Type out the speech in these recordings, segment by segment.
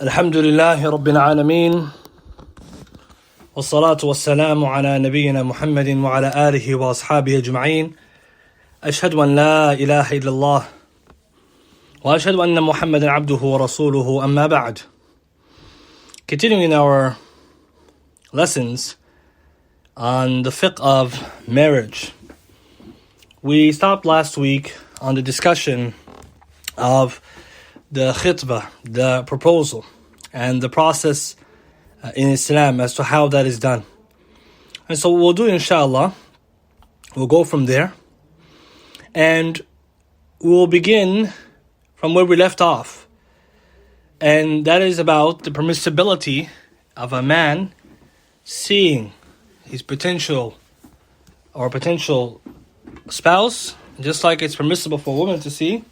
الحمد لله رب العالمين والصلاة والسلام على نبينا محمد وعلى آله وأصحابه أجمعين أشهد أن لا إله إلا الله وأشهد أن محمدا عبده ورسوله أما بعد. Continuing our lessons on the fiqh of marriage, we stopped last week on the discussion of the khitbah, the proposal, and the process in Islam as to how that is done. And so what we'll do, inshallah, we'll go from there, and we'll begin from where we left off. And that is about the permissibility of a man seeing his potential spouse, just like it's permissible for a woman to see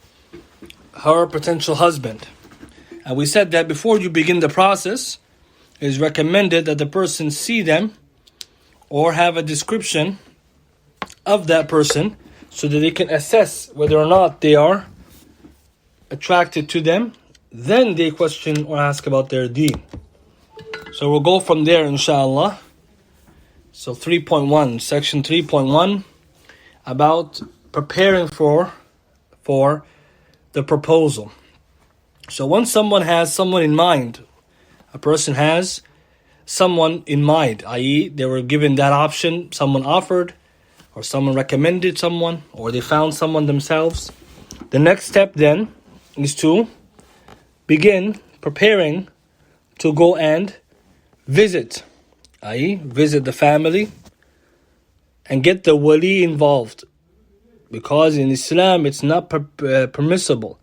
her potential husband. And we said that before you begin the process, it is recommended that the person see them or have a description of that person so that they can assess whether or not they are attracted to them. Then they question or ask about their deen. So we'll go from there, inshallah. So 3.1, section 3.1, about preparing for the proposal. So once someone has someone in mind, a person has someone in mind, i.e. they were given that option, someone offered, or someone recommended someone, or they found someone themselves, the next step then is to begin preparing to go and visit, i.e. visit the family and get the wali involved. Because in Islam, it's not permissible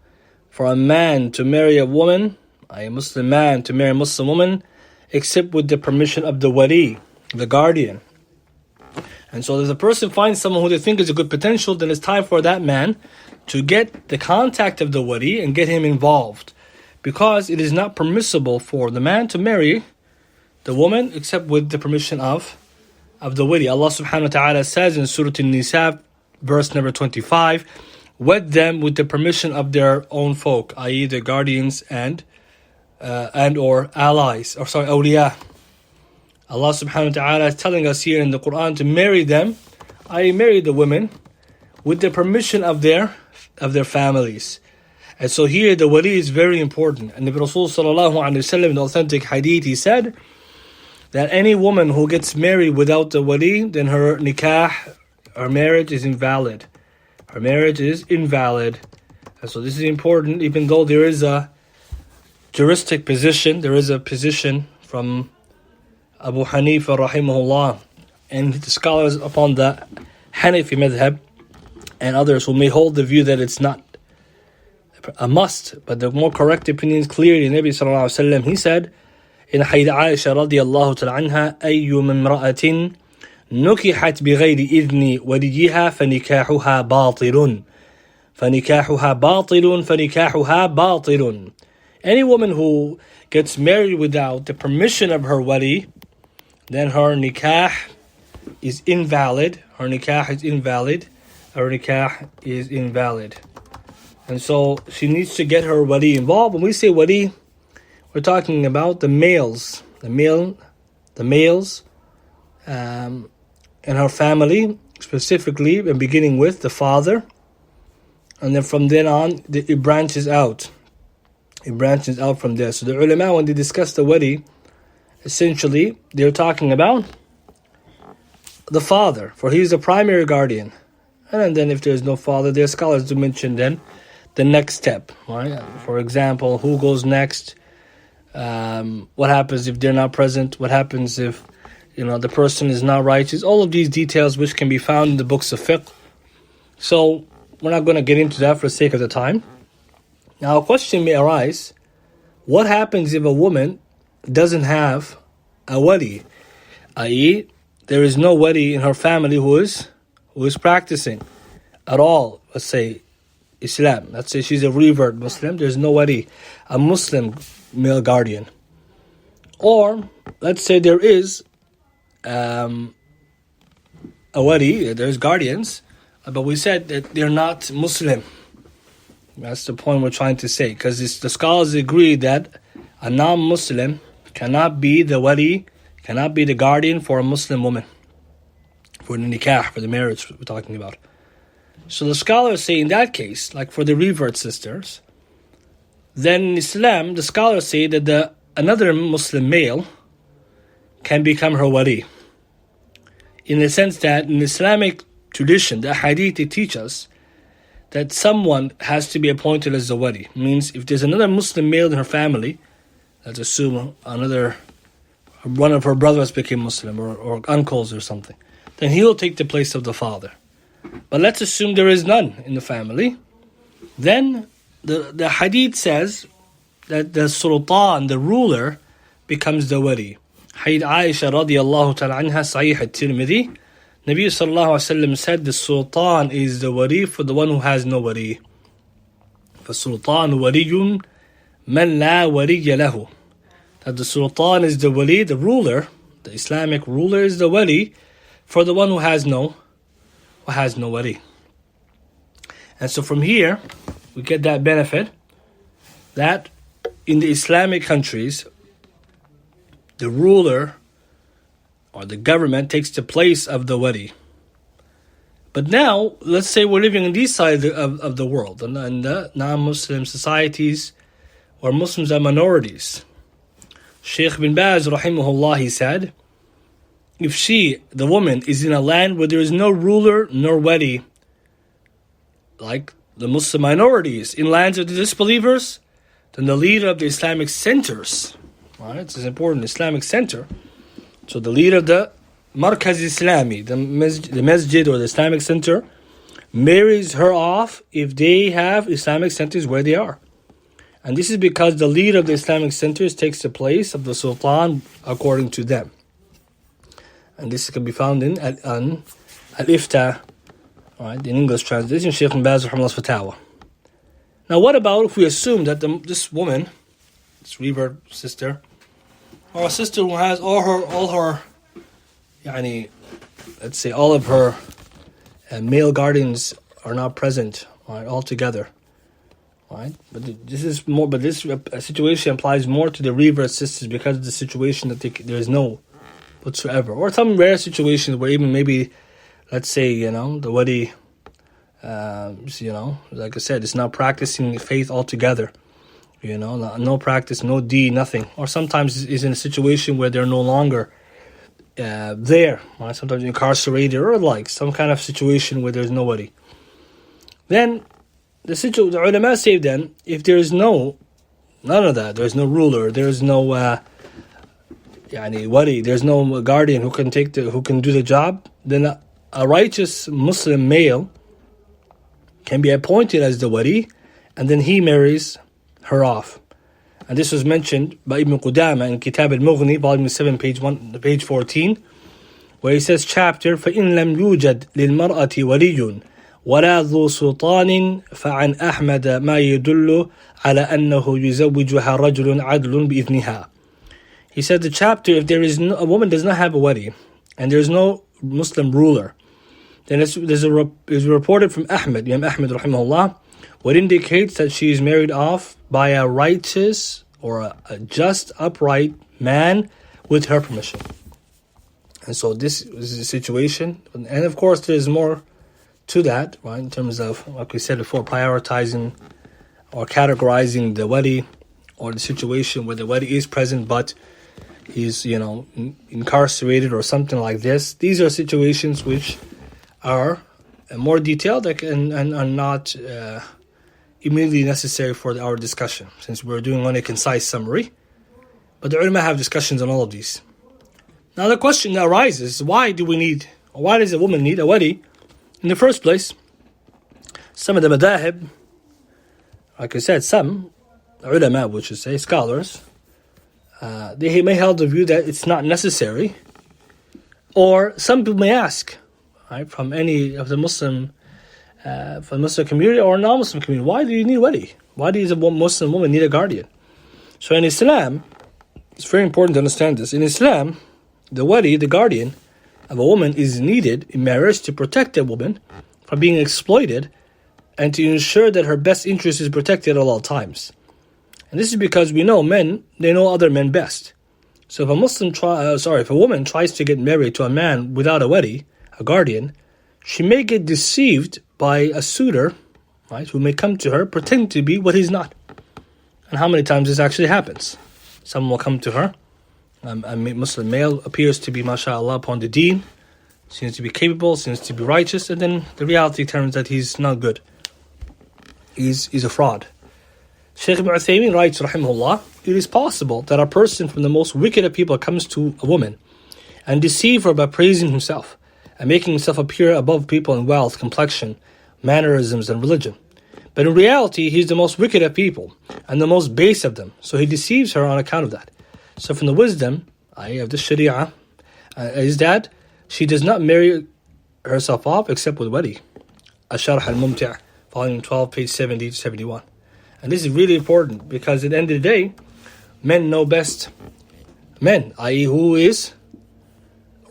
for a man to marry a woman, a Muslim man to marry a Muslim woman, except with the permission of the wali, the guardian. And so if the person finds someone who they think is a good potential, then it's time for that man to get the contact of the wali and get him involved. Because it is not permissible for the man to marry the woman except with the permission of the wali. Allah subhanahu wa ta'ala says in Surah An-Nisa, verse number 25, wed them with the permission of their own folk, i.e. their guardians and or allies, or awliya. Allah subhanahu wa ta'ala is telling us here in the Quran to marry them, i.e. marry the women, with the permission of their families. And so here the wali is very important. And the Rasul sallallahu alayhi wa sallam in the authentic hadith, he said that any woman who gets married without the wali, then her nikah, her marriage is invalid. Her marriage is invalid. And so this is important, even though there is a juristic position, there is a position from Abu Hanifa rahimahullah and the scholars upon the Hanafi madhab and others who may hold the view that it's not a must, but the more correct opinion is clearly Nabi sallallahu alaihi wasallam. He said in Hadith Aisha radiyallahu ta'ala anha, ayyum imra'atin نكحت بغير إذن وليها فنكاحها باطل فنكاحها باطل. Any woman who gets married without the permission of her wali, then her nikah is invalid. Her nikah is invalid. And so she needs to get her wali involved. When we say wali, we're talking about the males, and her family specifically, and beginning with the father, and then from then on it branches out. It branches out from there. So the ulama, when they discuss the wali, essentially they're talking about the father, for he is the primary guardian. And then if there's no father, their scholars do mention then the next step, right? For example, who goes next? What happens if they're not present? What happens if the person is not righteous? All of these details which can be found in the books of fiqh. So we're not going to get into that for the sake of the time. Now a question may arise, what happens if a woman doesn't have a wali? I.e. there is no wali in her family who is practicing at all, let's say Islam. Let's say she's a revert Muslim, there's no wali, a Muslim male guardian. Or let's say there is a wali, there's guardians, but we said that they're not Muslim. That's the point we're trying to say, because the scholars agree that a non-Muslim cannot be the wali, cannot be the guardian for a Muslim woman, for the nikah, for the marriage we're talking about. So the scholars say in that case, like for the revert sisters, then in Islam, the scholars say that another Muslim male can become her wali. In the sense that in Islamic tradition, the hadith, they teach us that someone has to be appointed as the wali. Means if there's another Muslim male in her family, let's assume one of her brothers became Muslim or uncles or something, then he will take the place of the father. But let's assume there is none in the family. Then the hadith says that the sultan, the ruler, becomes the wali. Hadith Aisha radiyallahu ta'ala anha, Sahih al-Tirmidhi, Nabi sallallahu alayhi wa sallam said the sultan is the wali for the one who has no wali. فَالسُّلْطَانُ وَلِيٌّ مَنْ لَا وَلِيَّ لَهُ. That the sultan is the wali, the ruler, the Islamic ruler is the wali for the one who has no wali. And so from here, we get that benefit that in the Islamic countries, the ruler or the government takes the place of the wali. But now, let's say we're living in these sides of the world, in the non-Muslim societies where Muslims are minorities. Shaykh bin Baz, rahimahullah, he said, if the woman, is in a land where there is no ruler nor wali, like the Muslim minorities, in lands of the disbelievers, then the leader of the Islamic centers, right, it's an important Islamic center, so the leader of the Markaz Islami, the masjid or the Islamic center, marries her off if they have Islamic centers where they are. And this is because the leader of the Islamic centers takes the place of the sultan according to them. And this can be found in Al-Ifta, right, in English translation, Shaykh bin Baz rahimahullah Fatawa. Now what about if we assume that this woman, this revert sister, or a sister who has all her let's say all of her male guardians are not present, right, all together, right? But this situation applies more to the revert sisters because of the situation that there is no whatsoever, or some rare situations where even maybe, let's say, the wali, like I said, it's not practicing faith altogether. No practice, no deed, nothing. Or sometimes is in a situation where they're no longer there, right? Sometimes incarcerated or like some kind of situation where there's nobody. Then the ulama say then, if there is none of that, there's no ruler, there's no wali, there's no guardian who can do the job, then a righteous Muslim male can be appointed as the wali, and then he marries her off. And this was mentioned by Ibn Qudama in Kitab al-Mughni, volume 7, page 14, where he says, chapter, فَإِن لَمْ يُوجَدْ لِلْمَرْأَةِ وَلِيٌّ وَلَا ذُو سُلْطَانٍ فَعَنْ أَحْمَدَ مَا يَدُلُّ عَلَى أَنَّهُ يُزَوِّجُهَا رَجُلٌ عَدْلٌ بِإِذْنِهَا. He said the chapter, if there is a woman does not have a wali, and there is no Muslim ruler, then it's reported from Imam Ahmad rahimahullah, what indicates that she is married off by a righteous or a just, upright man with her permission. And so this is the situation. And of course, there's more to that, right? In terms of, like we said before, prioritizing or categorizing the wali, or the situation where the wali is present but he's, incarcerated or something like this. These are situations which are more detailed and are not immediately necessary for our discussion, since we're doing only a concise summary. But the ulama have discussions on all of these. Now the question that arises, why does a woman need a wali in the first place? Some of the madahib, like I said, some ulama, which is scholars, they may hold the view that it's not necessary. Or some people may ask, right, from any of the Muslim community or non-Muslim community, why do you need a wali? Why does a Muslim woman need a guardian? So in Islam, it's very important to understand this. In Islam, the wali, the guardian of a woman, is needed in marriage to protect a woman from being exploited and to ensure that her best interest is protected at all times. And this is because we know men, they know other men best. So if a woman tries to get married to a man without a wali, a guardian, she may get deceived by a suitor, right, who may come to her pretending to be what he's not. And how many times this actually happens? Someone will come to her, a Muslim male appears to be, mashallah, upon the deen, seems to be capable, seems to be righteous, and then the reality turns that he's not good. He's a fraud. Shaykh Ibn Uthaymeen writes, rahimahullah, it is possible that a person from the most wicked of people comes to a woman and deceive her by praising himself and making himself appear above people in wealth, complexion, mannerisms, and religion. But in reality, he's the most wicked of people and the most base of them. So he deceives her on account of that. So from the wisdom, of the Sharia, is that she does not marry herself off except with wali. Asharh al-Mumti', volume 12, page 70 to 71. And this is really important because at the end of the day, men know best men, i.e. who is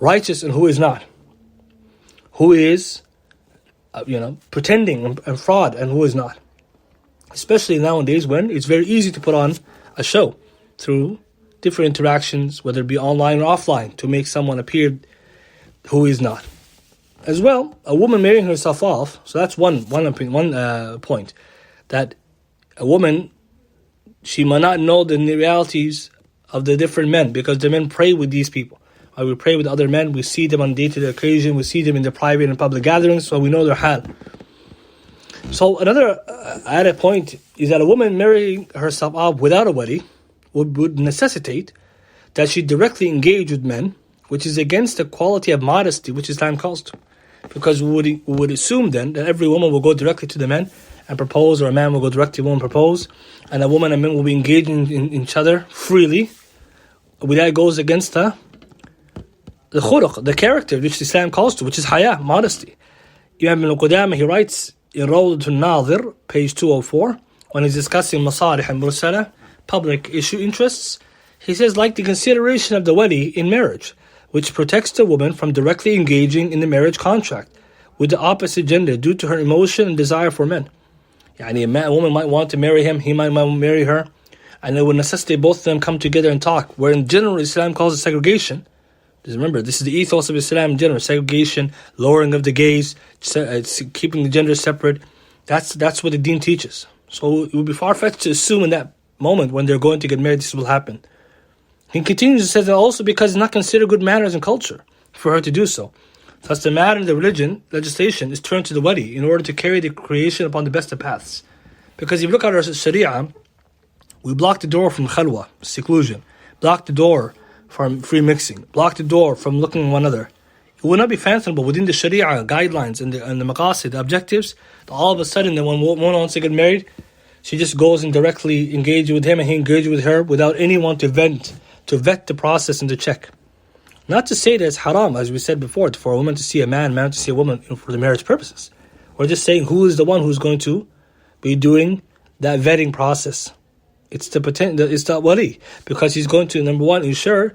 righteous and who is not. Who is, pretending and fraud and who is not. Especially nowadays when it's very easy to put on a show through different interactions, whether it be online or offline, to make someone appear who is not. As well, a woman marrying herself off, so that's one point, that a woman, she might not know the realities of the different men because the men pray with these people. We pray with other men, we see them on day-to-day occasion, we see them in their private and public gatherings, so we know their hal. So another added point is that a woman marrying herself off without a wali would necessitate that she directly engage with men, which is against the quality of modesty which Islam calls to. Because we would assume then that every woman will go directly to the men and propose, or a man will go directly to a woman and propose, and a woman and men will be engaging in each other freely. That goes against the khuluq, the character which Islam calls to, which is haya, modesty. Ibn Abdul Qaadir, he writes in Rawdatul Nadir, page 204, when he's discussing masalih and mursala, public issue interests, he says, like the consideration of the wali in marriage, which protects the woman from directly engaging in the marriage contract with the opposite gender due to her emotion and desire for men. A woman might want to marry him, he might want to marry her, and it would necessitate both of them come together and talk, where in general Islam calls it segregation. Just remember, this is the ethos of Islam in general, segregation, lowering of the gaze, keeping the genders separate. That's what the deen teaches. So it would be far-fetched to assume in that moment when they're going to get married this will happen. He continues to say that also because it's not considered good manners and culture for her to do so. Thus the matter of the religion, legislation, is turned to the wali in order to carry the creation upon the best of paths. Because if you look at our Sharia, we block the door from khalwa, seclusion, block the door from free mixing, block the door from looking at one another. It would not be fathomable within the Sharia guidelines and the maqasid, the objectives, that all of a sudden when one wants to get married, she just goes and directly engages with him and he engages with her without anyone to vet the process and to check. Not to say that it's haram, as we said before, for a woman to see a man to see a woman for the marriage purposes. We're just saying who is the one who's going to be doing that vetting process. It's the wali, because he's going to, number one, ensure,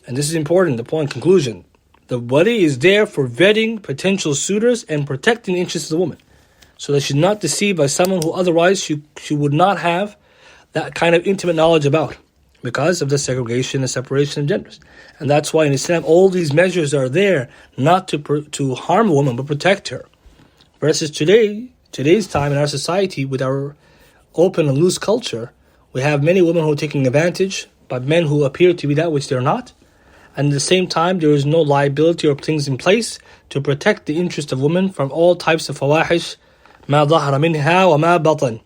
and this is important, the point, conclusion, the wali is there for vetting potential suitors and protecting the interests of the woman, so that she's not deceived by someone who otherwise she would not have that kind of intimate knowledge about, because of the segregation and separation of genders. And that's why in Islam all these measures are there not to harm a woman but protect her. Versus today's time in our society, with our open and loose culture, we have many women who are taking advantage by men who appear to be that which they're not. And at the same time, there is no liability or things in place to protect the interest of women from all types of fawahish, ma dhahara minha wa ma batan.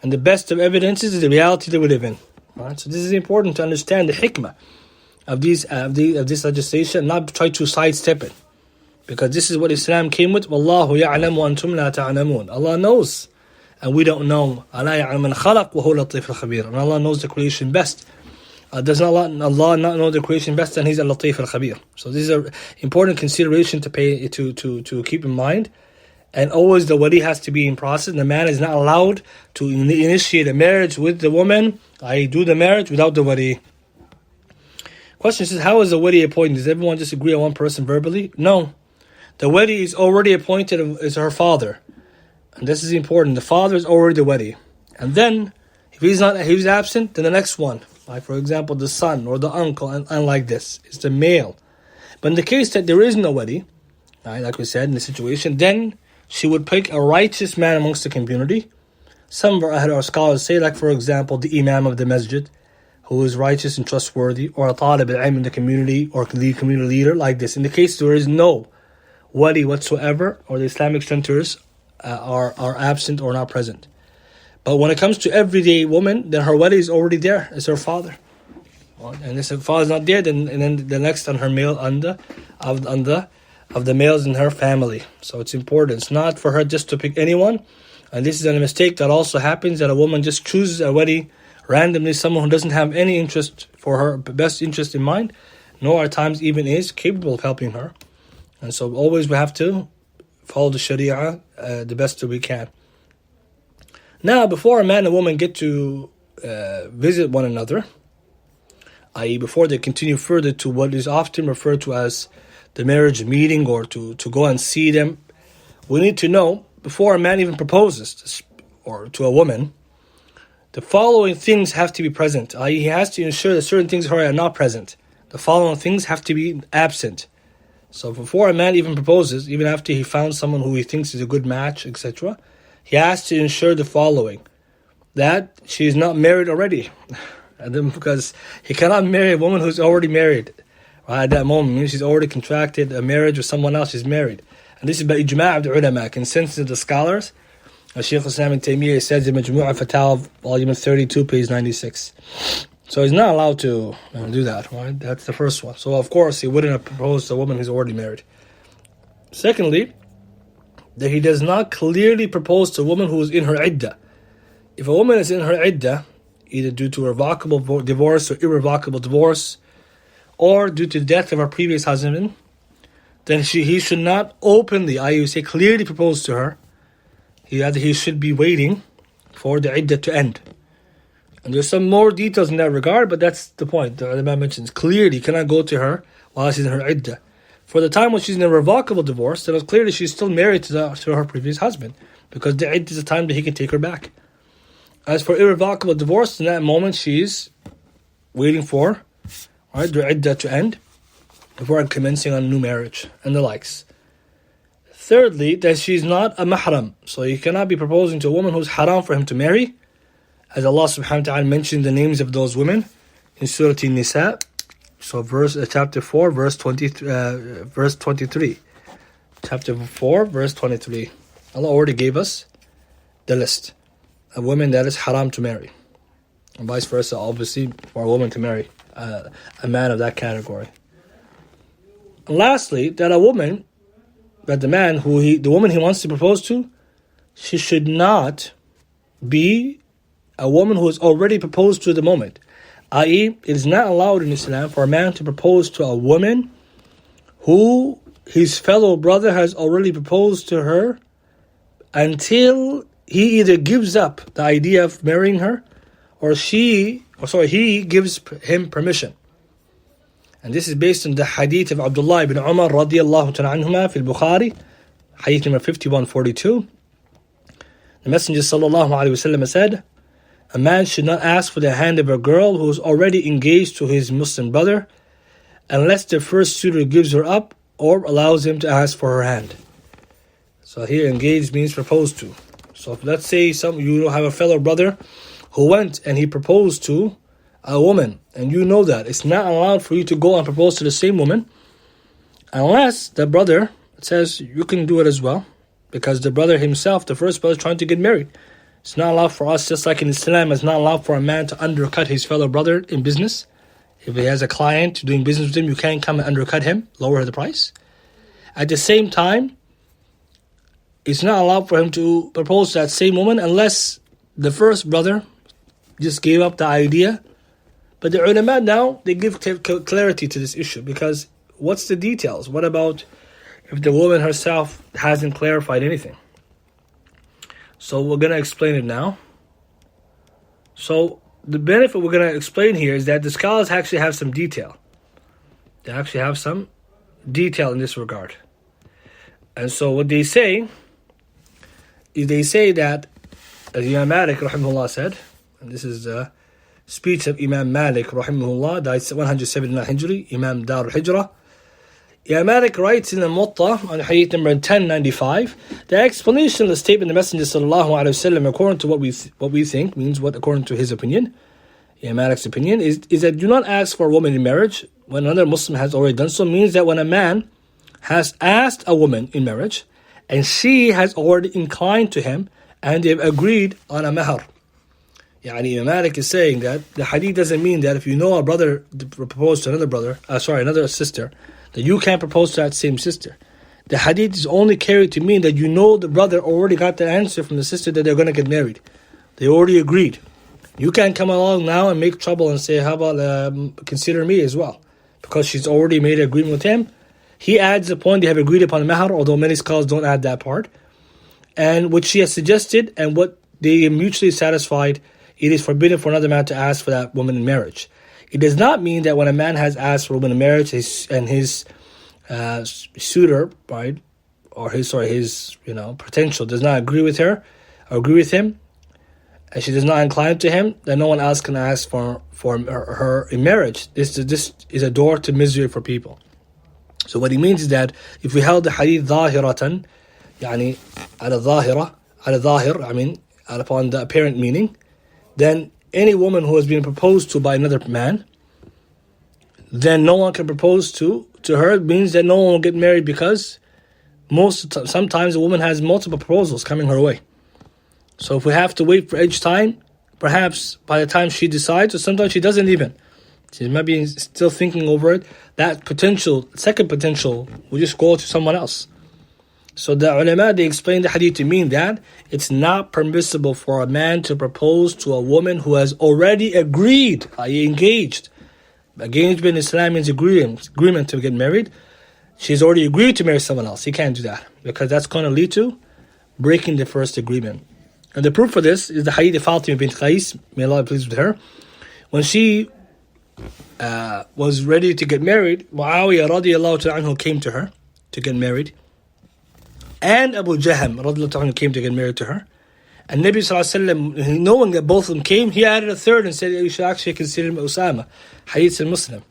And the best of evidences is the reality that we live in. Right? So this is important to understand the hikmah of this legislation, not try to sidestep it. Because this is what Islam came with. Wallahu ya'lam wa antum la ta'lamun. Allah knows, and we don't know. Allah ya'lam man khalaq wa huwa latif al-khabir. And Allah knows the creation best. Does not Allah not know the creation best, and He's al-latif al-khabir. So this is an important consideration to pay to keep in mind. And always the wali has to be in process. The man is not allowed to initiate a marriage with the woman. I do the marriage without the wali. Question is, how is the wali appointed? Does everyone just agree on one person verbally? No. The wali is already appointed as her father. And this is important. The father is already the wali. And then, if he's absent, then the next one, like for example the son or the uncle, and like this, is the male. But in the case that there is no wali, right, like we said in the situation, then she would pick a righteous man amongst the community. Some of our scholars say, like for example, the imam of the masjid, who is righteous and trustworthy, or a talib al-ilm in the community, or the community leader, like this. In the case there is no wali whatsoever, or the Islamic centers are absent or not present. But when it comes to everyday woman, then her wali is already there, it's her father. And if her father is not there, then the next on her male of the males in her family. So it's important. It's not for her just to pick anyone. And this is a mistake that also happens, that a woman just chooses a wali randomly, someone who doesn't have any interest for her best interest in mind, nor at times even is capable of helping her. And so always we have to follow the Sharia the best that we can. Now, before a man and woman get to visit one another, i.e. before they continue further to what is often referred to as the marriage meeting, or to go and see them, we need to know, before a man even proposes to a woman, the following things have to be present. I.e. he has to ensure that certain things are not present. The following things have to be absent. So before a man even proposes, even after he found someone who he thinks is a good match, etc., he has to ensure the following: that she is not married already. And then, because he cannot marry a woman who's already married. Right, at that moment, means she's already contracted a marriage with someone else, she's married. And this is by ijma' of the ulama, consensus of the scholars. Shaykh al-Islam Ibn Taymiyyah says in Majmu'ah Fatawa, volume 32, page 96. So he's not allowed to do that, right? That's the first one. So of course he wouldn't have proposed to a woman who's already married. Secondly, that he does not clearly propose to a woman who is in her iddah. If a woman is in her iddah, either due to irrevocable divorce or irrevocable divorce, or due to the death of her previous husband, then he should not openly, i.e. say clearly propose to her. He should be waiting for the iddah to end. And there's some more details in that regard, but that's the point. The Imam mentions clearly, you cannot go to her while she's in her iddah. For the time when she's in a revocable divorce, then clearly she's still married to her previous husband, because the iddah is the time that he can take her back. As for irrevocable divorce, in that moment she's waiting for the iddah to end before commencing on a new marriage and the likes. Thirdly, that she's not a mahram. So you cannot be proposing to a woman who's haram for him to marry, as Allah subhanahu wa ta'ala mentioned the names of those women in Surah An-Nisa. So chapter 4, verse 23. Chapter 4, verse 23. Allah already gave us the list of women that is haram to marry. And vice versa, obviously, for a woman to marry a man of that category. And lastly, that the woman he wants to propose to, she should not be a woman who is already proposed to at the moment. I.e., it is not allowed in Islam for a man to propose to a woman who his fellow brother has already proposed to her, until he either gives up the idea of marrying her, or he gives him permission. And this is based on the hadith of Abdullah ibn Umar radiyallahu ta'ala anhuma fi al-Bukhari, hadith number 5142. The Messenger sallallahu alayhi wa sallam said, a man should not ask for the hand of a girl who is already engaged to his Muslim brother, unless the first suitor gives her up or allows him to ask for her hand. So here engaged means proposed to. So if, let's say you have a fellow brother who went and he proposed to a woman, and you know that it's not allowed for you to go and propose to the same woman unless the brother says you can do it as well, because the brother himself, the first brother, is trying to get married. It's not allowed for us, just like in Islam, it's not allowed for a man to undercut his fellow brother in business. If he has a client doing business with him, you can't come and undercut him, lower the price. At the same time, it's not allowed for him to propose to that same woman unless the first brother just gave up the idea. But the ulama now, they give clarity to this issue, because what's the details? What about if the woman herself hasn't clarified anything? So we're going to explain it now. So the benefit we're going to explain here is that the scholars actually have some detail. They actually have some detail in this regard. And so what they say is, they say that, as Imam Malik rahimahullah said, And this is the speech of Imam Malik, rahimahullah, died 179 Hijri, Imam Dar al-Hijrah. Imam Malik writes in the Muwatta on hadith number 1095, the explanation of the statement of the Messenger sallallahu alaihi wasallam, according to what we think, means what according to his opinion, Imam Malik's opinion, is that do not ask for a woman in marriage when another Muslim has already done so, means that when a man has asked a woman in marriage and she has already inclined to him and they've agreed on a mahar. Yani Imam Malik is saying that the hadith doesn't mean that if you know a brother proposed to another sister, that you can't propose to that same sister. The hadith is only carried to mean that you know the brother already got the answer from the sister that they're going to get married. They already agreed. You can't come along now and make trouble and say, how about consider me as well? Because she's already made an agreement with him. He adds the point they have agreed upon mahar, although many scholars don't add that part. And what she has suggested and what they mutually satisfied, it is forbidden for another man to ask for that woman in marriage. It does not mean that when a man has asked for a woman in marriage and his suitor, right, or his potential does not agree with her or agree with him, and she does not incline to him, then no one else can ask for her in marriage. This is a door to misery for people. So what he means is that if we held the hadith ظاهرة, يعني على ظاهر, upon the apparent meaning, then any woman who has been proposed to by another man, then no one can propose to her. It means that no one will get married because sometimes a woman has multiple proposals coming her way. So if we have to wait for each time, perhaps by the time she decides, or sometimes she doesn't even, she might be still thinking over it, that second potential will just go to someone else. So the ulama, they explain the hadith to mean that it's not permissible for a man to propose to a woman who has already agreed, i.e. engaged. Engagement in Islam means agreement to get married. She's already agreed to marry someone else. He can't do that because that's going to lead to breaking the first agreement. And the proof for this is the hadith of Fatima bint Qais, may Allah be pleased with her. When she was ready to get married, Muawiyah radiallahu ta'ala anhu came to her to get married. And Abu Jahm radiallahu ta'ala anhu came to get married to her. And Nabi sallallahu alayhi wa sallam, knowing that both of them came, he added a third and said, you should actually consider him Usama. Hadith al-Muslim.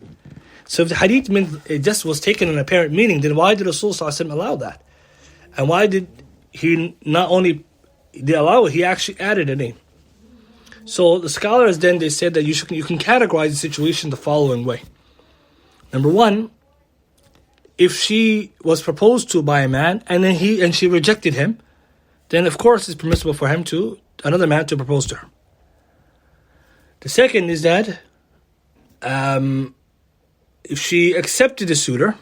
So if the hadith meant it just was taken in apparent meaning, then why did Rasul sallallahu alayhi wa sallam allow that? And why did he not only allow it, he actually added a name? So the scholars then, they said that you can categorize the situation the following way. Number one, if she was proposed to by a man and she rejected him, then of course it's permissible for another man to propose to her. The second is that if she accepted the suitor,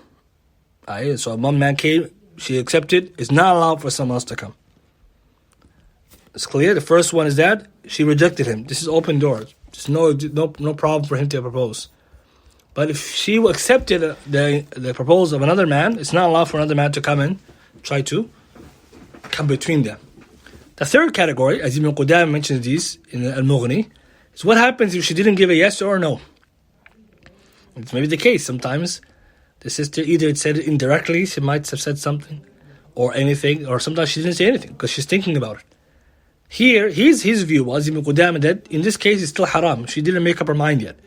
so one man came, she accepted, it's not allowed for someone else to come. It's clear. The first one is that she rejected him. This is open doors. There's no problem for him to propose. But if she accepted the proposal of another man, it's not allowed for another man to come and try to come between them. The third category, as Ibn Qudamah mentions these in Al-Mughni, is what happens if she didn't give a yes or a no. It's maybe the case. Sometimes the sister either said it indirectly, she might have said something, or anything, or sometimes she didn't say anything because she's thinking about it. Here, his view was, Ibn Qudamah, that in this case it's still haram. She didn't make up her mind yet.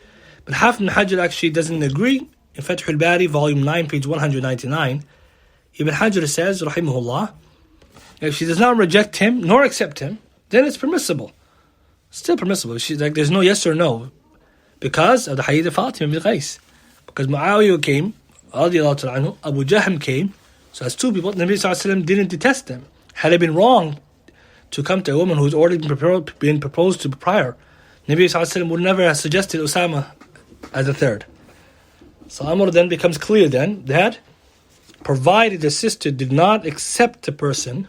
But Hafiz ibn Hajar actually doesn't agree. In Fath al-Bari, volume 9, page 199, Ibn Hajar says, rahimahullah, if she does not reject him nor accept him, then it's permissible. Still permissible. She's like, there's no yes or no. Because of the hadith of Fatima bint Qais. Because Muawiyah came, radiallahu ta'ala anhu, Abu Jahm came, so as two people, Nabi sallallahu alayhi wa sallam didn't detest them. Had it been wrong to come to a woman who's already been proposed to prior, Nabi sallallahu alayhi wa sallam would never have suggested Usama as a third. So Amr then becomes clear then that provided the sister did not accept the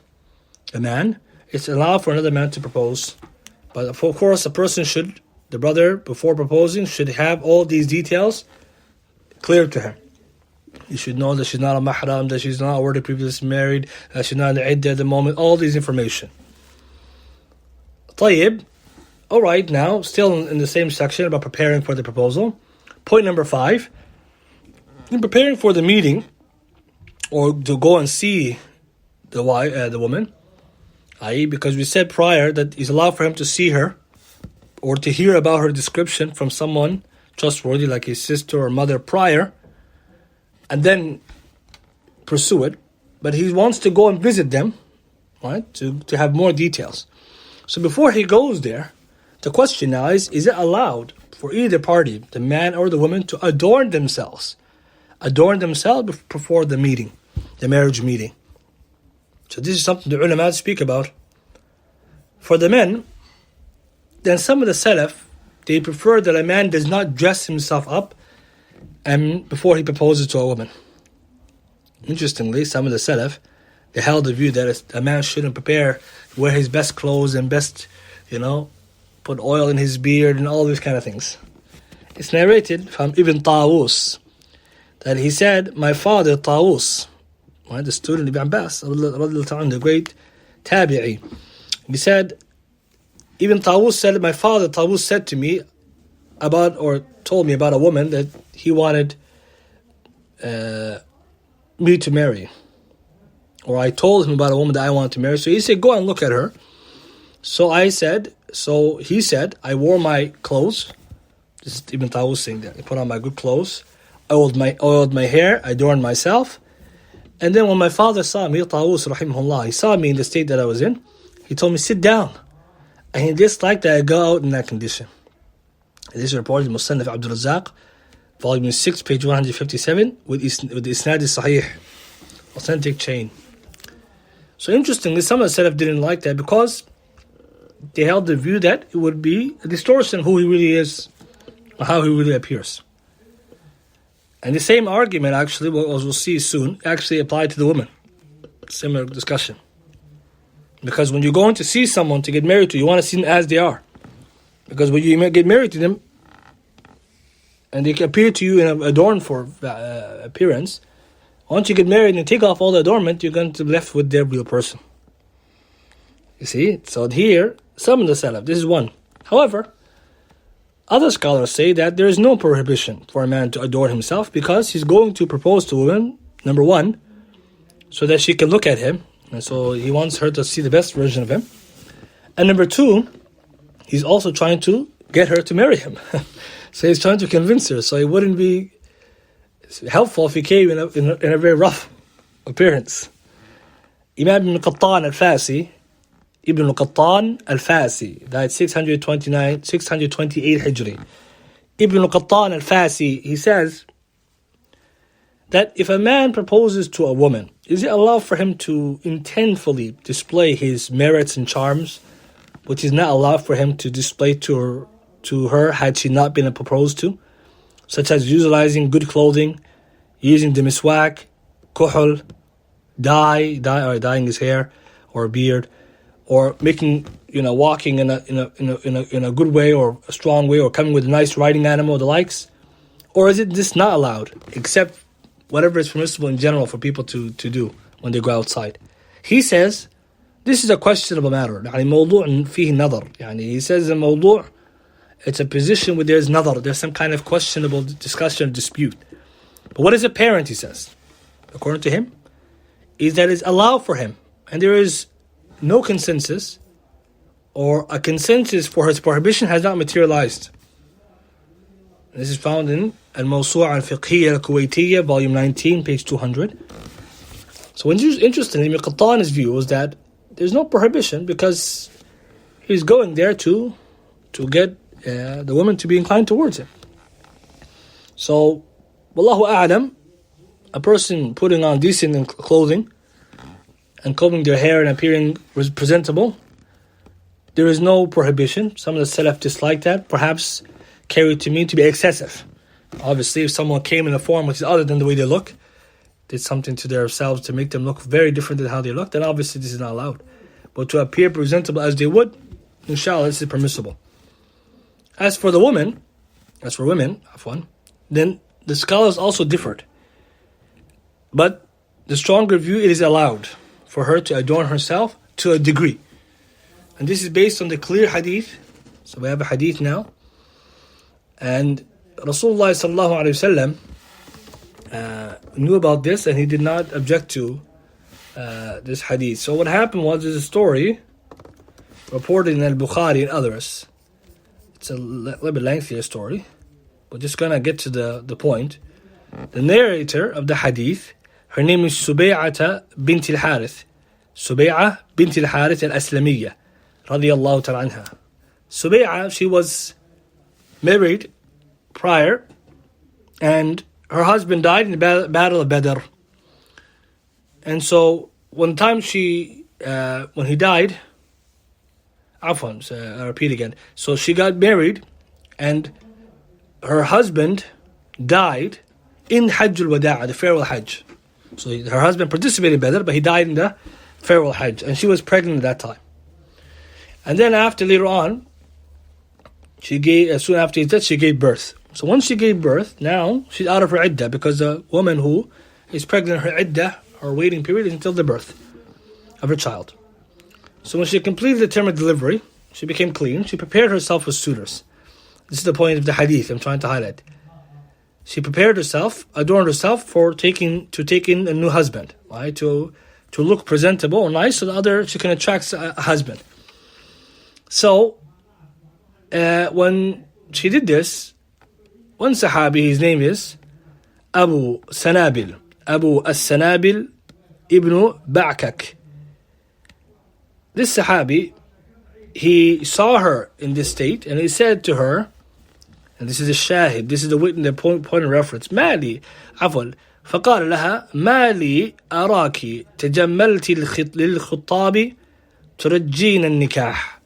man, it's allowed for another man to propose. But of course the brother, before proposing, should have all these details clear to him. You should know that she's not a mahram, that she's not already previously married, that she's not in the iddah at the moment, all these information. Tayyib. Alright, now, still in the same section about preparing for the proposal. Point number 5. In preparing for the meeting, or to go and see the woman, i.e. because we said prior that it's allowed for him to see her, or to hear about her description from someone trustworthy like his sister or mother prior, and then pursue it. But he wants to go and visit them, right, to have more details. So before he goes there, the question now is it allowed for either party, the man or the woman, to adorn themselves before the meeting, the marriage meeting? So this is something the ulama speak about. For the men, then some of the Salaf, they prefer that a man does not dress himself up and before he proposes to a woman. Interestingly, some of the Salaf, they held the view that a man shouldn't wear his best clothes and best, put oil in his beard and all these kind of things. It's narrated from Ibn Tawus that he said, my father Tawus, the student of Ibn Abbas, the great tabi'i, he said, Ibn Tawus said, my father Tawus said to me told me about a woman that he wanted me to marry. Or I told him about a woman that I wanted to marry. So he said, go and look at her. So he said, I wore my clothes. This is Ibn Tawus saying that. I put on my good clothes. I oiled my hair. I adorned myself. And then when my father saw me, Tawus rahimahullah, he saw me in the state that I was in. He told me, sit down. And he disliked that I go out in that condition. This is reported in Musannaf Abdul Razak, volume 6, page 157, with the isnad sahih, authentic chain. So interestingly, some of the Salaf didn't like that because they held the view that it would be a distortion of who he really is, or how he really appears. And the same argument, actually, as we'll see soon, actually applied to the women. Similar discussion. Because when you're going to see someone to get married to, you want to see them as they are. Because when you get married to them, and they appear to you in an adorned for appearance, once you get married and take off all the adornment, you're going to be left with their real person. You see? So here, some of the Salaf, this is one. However, other scholars say that there is no prohibition for a man to adorn himself because he's going to propose to a woman, number one, so that she can look at him. And so he wants her to see the best version of him. And number two, he's also trying to get her to marry him. So he's trying to convince her. So it wouldn't be helpful if he came in a very rough appearance. Imam Ibn Qattan al-Fasi, Ibn Qattan al-Fasi, died 628 Hijri. Ibn Qattan al-Fasi, he says that if a man proposes to a woman, is it allowed for him to intentfully display his merits and charms, which is not allowed for him to display to her had she not been proposed to, such as utilizing good clothing, using the miswak, kuhul, dyeing his hair or beard, or making walking in a good way or a strong way, or coming with a nice riding animal or the likes? Or is it just not allowed, except whatever is permissible in general for people to do when they go outside? He says this is a questionable matter. He says in mawdu', it's a position where there's nadar, there's some kind of questionable discussion, dispute. But what is apparent, he says, according to him, is that it's allowed for him, and there is no consensus, or a consensus for his prohibition has not materialized. This is found in Al-Mawsu'a Al-Fiqhiyya Al-Kuwaitiyya, volume 19, page 200. So interestingly, Ibn Qattan's view is that there's no prohibition because he's going there to get the woman to be inclined towards him. So, Wallahu A'lam, a person putting on decent clothing and combing their hair and appearing presentable, there is no prohibition. Some of the Salaf dislike that, perhaps carried to mean to be excessive. Obviously, if someone came in a form which is other than the way they look, did something to themselves to make them look very different than how they look, then obviously this is not allowed. But to appear presentable as they would, inshallah, this is permissible. As for women, then the scholars also differed. But the stronger view, it is allowed for her to adorn herself to a degree. And this is based on the clear hadith. So we have a hadith now. And Rasulullah sallallahu alayhi wasallam knew about this, and he did not object to this hadith. So what happened was, there's a story reported in Al-Bukhari and others. It's a little bit lengthier story, but just gonna get to the point. The narrator of the hadith, her name is Subay'ah bint al-Harith. Subay'ah bint al-Harith al-Aslamiyya, radiyallahu ta'ala anha. Subay'ah, she was married prior, and her husband died in the Battle of Badr. And so, one time when he died, I repeat again. So she got married, and her husband died in Hajj al-Wada', the farewell Hajj. So her husband participated in Badr, but he died in the farewell Hajj, and she was pregnant at that time. And then later on, soon after his death, she gave birth. So once she gave birth, now she's out of her iddah, because a woman who is pregnant, her iddah, her waiting period, is until the birth of her child. So when she completed the term of delivery, she became clean. She prepared herself with suitors. This is the point of the hadith I'm trying to highlight. She prepared herself, adorned herself to take in a new husband, right? To look presentable or nice, so she can attract a husband. So when she did this, one Sahabi, his name is Abu as-Sanabil Ibn Ba'kak. This Sahabi, he saw her in this state, and he said to her, and this is a shahid, this is the witness, the point of reference, مالي عفوا فقال لها مالي أراك تجملت للخطاب ترجين النكاح.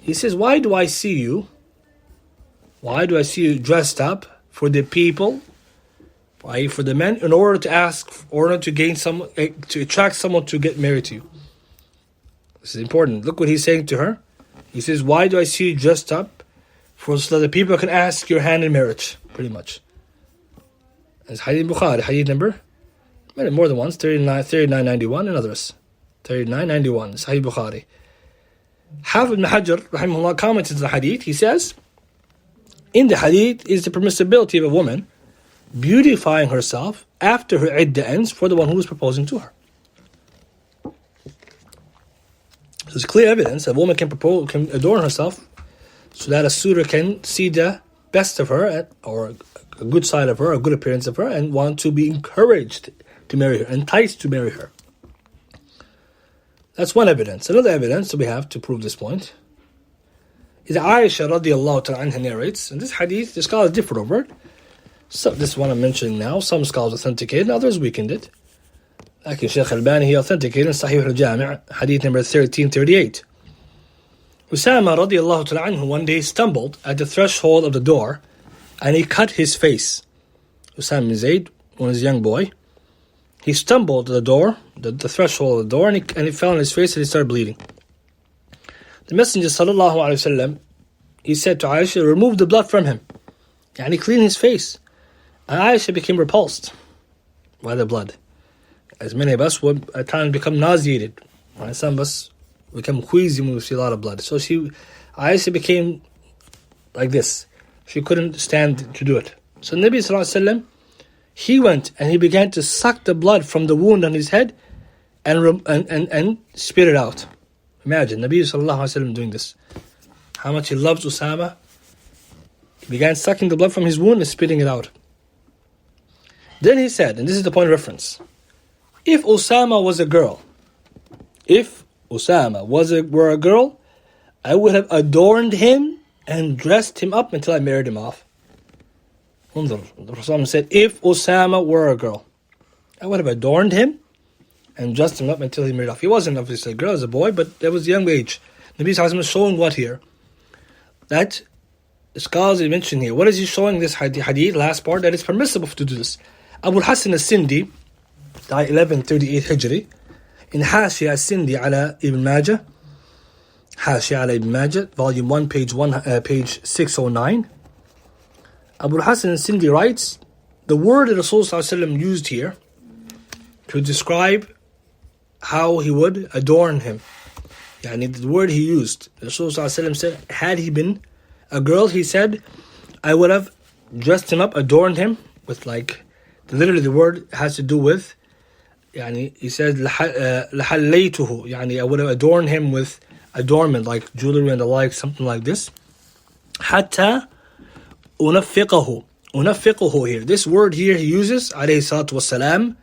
He says, why do I see you dressed up for the people, right, for the men, in order to gain someone, to attract someone to get married to you? This is important. Look what he's saying to her. He says, why do I see you dressed up so that the people can ask your hand in marriage, pretty much. It's Hadith Bukhari, Hadith number, more than once, 3991 and others. 3991, Sahih Bukhari. Hafiz ibn Hajar, rahimahullah, comments in the Hadith. He says, in the Hadith is the permissibility of a woman beautifying herself after her iddah ends for the one who is proposing to her. There's clear evidence that a woman can adorn herself so that a suitor can see the best of her, or a good side of her, a good appearance of her, and want to be encouraged to marry her, enticed to marry her. That's one evidence. Another evidence that we have to prove this point is that Aisha radiallahu ta'ala anha narrates, and this hadith, the scholars differ over it. So this one I'm mentioning now, some scholars authenticated, and others weakened it. Like Shaykh Albani, he authenticated in Sahih al-Jami', hadith number 1338. Usama radiallahu ta'ala anhu one day stumbled at the threshold of the door, and he cut his face. Usama bin Zayd, when he was a young boy, he stumbled at the door, the threshold of the door, and he fell on his face and he started bleeding. The Messenger sallallahu alaihi wasallam, he said to Aisha, remove the blood from him, and he cleaned his face. And Aisha became repulsed by the blood, as many of us would at times become nauseated. Right? Some of us become queasy when we see a lot of blood. So Aisha became like this. She couldn't stand to do it. So Nabi sallallahu alaihi wasallam, he went and he began to suck the blood from the wound on his head and spit it out. Imagine Nabi sallallahu alaihi wasallam doing this. How much he loves Usama. He began sucking the blood from his wound and spitting it out. Then he said, and this is the point of reference, if Usama was a girl, were a girl, I would have adorned him and dressed him up until I married him off. The Prophet said, if Usama were a girl, I would have adorned him and dressed him up until he married off. He wasn't obviously a girl, he was a boy, but that was a young age. Nabi Sallallahu Alaihi Wasallam is showing what here? That the scholars mentioned here. What is he showing this hadith, last part? That it's permissible to do this. Abu Hassan al-Sindi, 1138 Hijri, in Hashia al-Sindi ala Ibn Majah, Hashia ala Ibn Majah, volume 1, page 609, Abu Hassan al-Sindi writes, the word that Rasulullah used here to describe how he would adorn him. Yani the word he used, Rasulullah said, had he been a girl, he said, I would have dressed him up, adorned him with literally the word has to do with, he said, لَحَلَّيْتُهُ, I would have adorned him with adornment like jewelry and the like, something like this. حتى أنفقه. أنفقه here. This word here he uses, عليه الصلاة والسلام.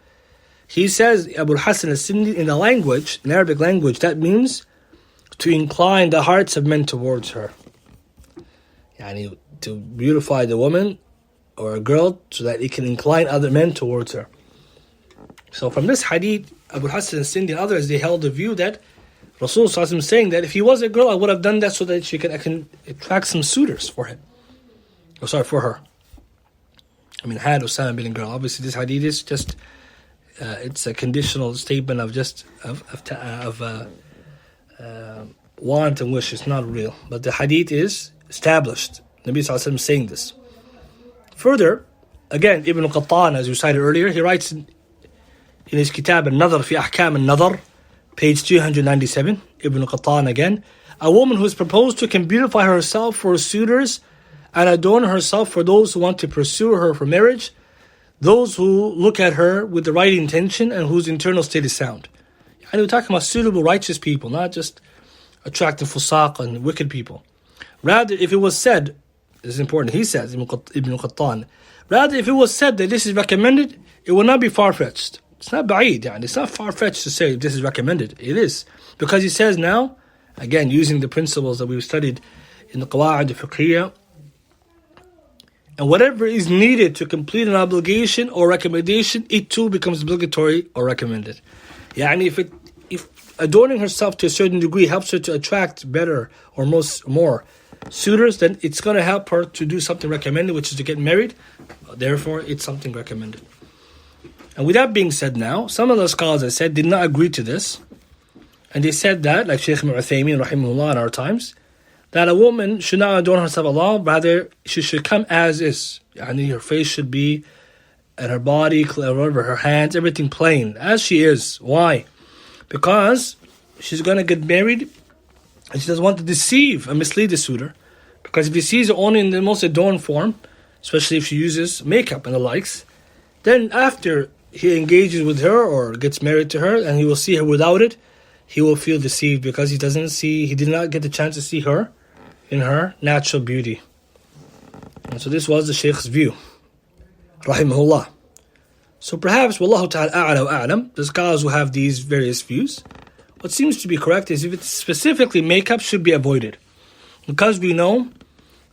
He says, Abu Hassan al-Sindi, in the language, in Arabic language, that means to incline the hearts of men towards her. Yani, to beautify the woman or a girl so that it can incline other men towards her. So from this hadith, Abu Hassan al-Sindi and others, they held the view that Rasulullah is saying that if he was a girl, I would have done that so that I can attract some suitors for him. Oh, sorry, for her. I mean, had Usama been a girl. Obviously, this hadith is just, it's a conditional statement of just, want and wish. It's not real. But the hadith is established. Nabi Sallallahu Alaihi Wasallam saying this. Further, again, Ibn Qattan, as we cited earlier, he writes in his kitab Al-Nadhr fi Ahkam Al-Nadhr, page 397, Ibn Qattan again, a woman who is proposed to can beautify herself for suitors and adorn herself for those who want to pursue her for marriage, those who look at her with the right intention and whose internal state is sound. And we're talking about suitable, righteous people, not just attractive fusaq and wicked people. Rather, if it was said, this is important, he says, Ibn Qattan, rather if it was said that this is recommended, it will not be far-fetched. It's not ba'id, it's not far-fetched to say this is recommended. It is. Because he says now, again, using the principles that we've studied in the Qawa'id al-Fiqhiyya, and whatever is needed to complete an obligation or recommendation, it too becomes obligatory or recommended. Yani if adorning herself to a certain degree helps her to attract better or more suitors, then it's going to help her to do something recommended, which is to get married. Therefore, it's something recommended. And with that being said now, some of the scholars, I said, did not agree to this. And they said that, like Shaykh Ibn Uthaymeen, rahimahullah, in our times, that a woman should not adorn herself Allah, rather she should come as is. Yani her face should be, and her body, her hands, everything plain, as she is. Why? Because she's going to get married, and she doesn't want to deceive and mislead the suitor. Because if he sees her only in the most adorned form, especially if she uses makeup and the likes, then after he engages with her or gets married to her and he will see her without it, he will feel deceived because he did not get the chance to see her in her natural beauty. And so this was the Shaykh's view, rahimahullah. So perhaps, wallahu ta'ala a'la wa a'lam, the scholars who have these various views, what seems to be correct is if it's specifically makeup should be avoided. Because we know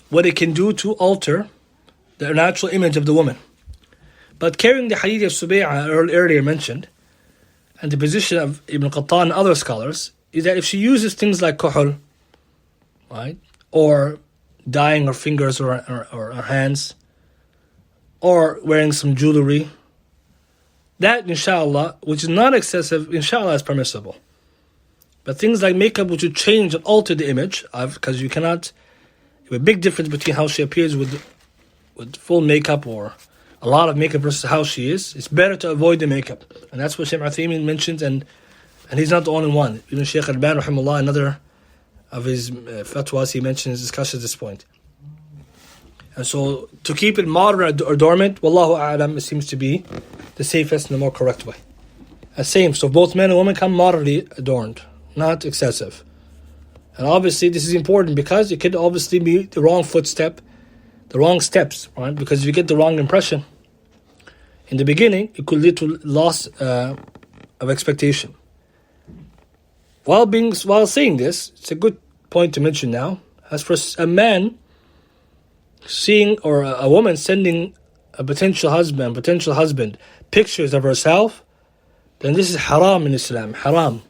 what it can do to alter the natural image of the woman. But carrying the hadith of Subay'a earlier mentioned, and the position of Ibn Qattan and other scholars, is that if she uses things like kuhul, right, or dyeing her fingers or her hands, or wearing some jewelry, that inshallah, which is not excessive, inshallah is permissible. But things like makeup which would change and alter the image, because you cannot, have a big difference between how she appears with full makeup or a lot of makeup versus how she is. It's better to avoid the makeup. And that's what Shaykh Uthaymeen mentions, and he's not the only one. Even Shaykh Al-Ban, rahimahullah, another of his fatwas, he mentions, discusses this point. And so, to keep it moderate or dormant, wallahu a'lam, it seems to be the safest and the more correct way. Same, so both men and women come moderately adorned, not excessive. And obviously this is important because it could obviously be the wrong footstep, the wrong steps, right? Because if you get the wrong impression in the beginning, it could lead to loss of expectation. While saying this, it's a good point to mention now. As for a man seeing, or a woman sending a potential husband, pictures of herself, then this is haram in Islam, haram.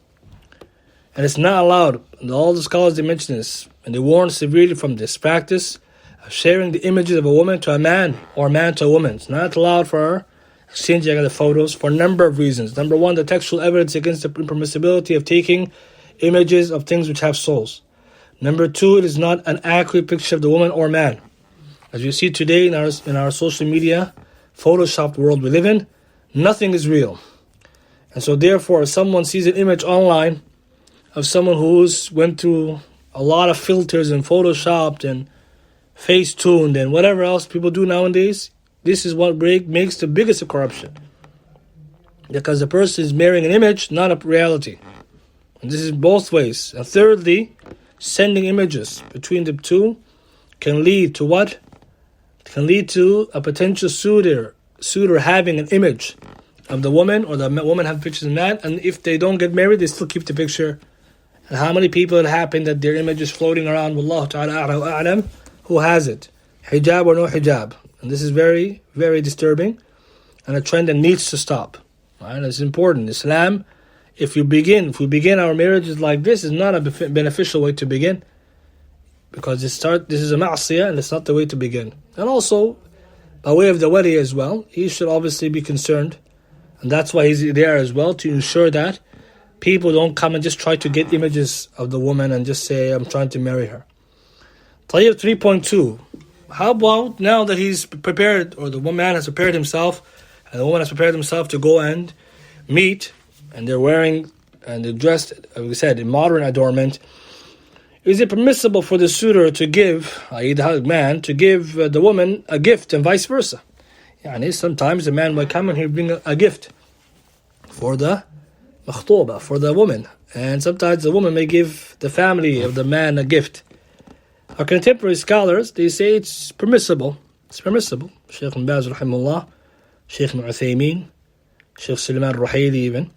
And it's not allowed. And all the scholars, they mention this, and they warn severely from this practice of sharing the images of a woman to a man, or a man to a woman. It's not allowed for her exchanging the photos for a number of reasons. Number one, the textual evidence against the impermissibility of taking images of things which have souls. Number two, it is not an accurate picture of the woman or man. As you see today in our social media, photoshopped world we live in, nothing is real. And so therefore, if someone sees an image online of someone who's went through a lot of filters and photoshopped and face-tuned and whatever else people do nowadays, this is what makes the biggest of corruption. Because the person is marrying an image, not a reality. And this is both ways. And thirdly, sending images between the two can lead to what? Can lead to a potential suitor having an image of the woman, or the woman have pictures of the man, and if they don't get married, they still keep the picture. And how many people it happened that their image is floating around? Wallahu ta'ala a'lam. Who has it? Hijab or no hijab? And this is very, very disturbing, and a trend that needs to stop. Right? It's important. Islam, if we begin our marriages like this, is not a beneficial way to begin, because this is a ma'asiyah, and it's not the way to begin. And also, by way of the wali as well, he should obviously be concerned, and that's why he's there as well, to ensure that people don't come and just try to get images of the woman and just say, I'm trying to marry her. Tayyib 3.2. How about now that he's prepared, or the man has prepared himself, and the woman has prepared himself to go and meet, and they're wearing, and they're dressed, as we said, in modern adornment, is it permissible for the suitor to give, i.e. the man, to give the woman a gift and vice versa? Yani sometimes the man will come and he'll bring a gift for the makhtuba, for the woman. And sometimes the woman may give the family of the man a gift. Our contemporary scholars, they say it's permissible. It's permissible. Shaykh Ibn Baz rahimahullah, Shaykh Ibn Uthaymeen, Shaykh Sulaymaan Ruhaili even.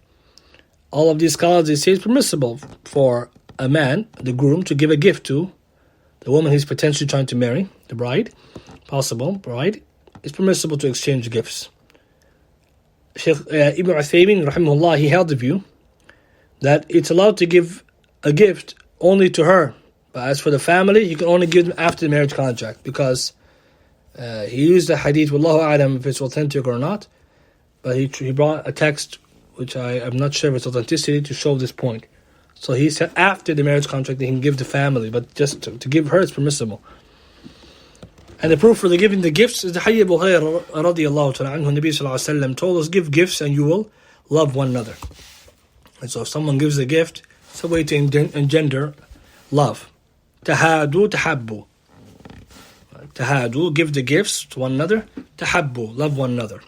All of these scholars, they say it's permissible for a man, the groom, to give a gift to the woman he's potentially trying to marry, the bride, possible bride. It's permissible to exchange gifts. Shaykh Ibn Uthaymeen rahimahullah, he held the view that it's allowed to give a gift only to her. But as for the family, you can only give them after the marriage contract, because he used the hadith, wallahu a'lam if it's authentic or not, but he brought a text which I'm not sure of its authenticity to show this point. So he said after the marriage contract they can give the family, but just to give her is permissible. And the proof for the giving the gifts is the hadith of Abu Hurairah radiyallahu ta'ala anhu. Nabi sallallahu alayhi wa sallam told us, give gifts and you will love one another. And so if someone gives a gift, it's a way to engender love. Tahadu, tahabbu. Tahadu, give the gifts to one another. Tahabbu, love one another.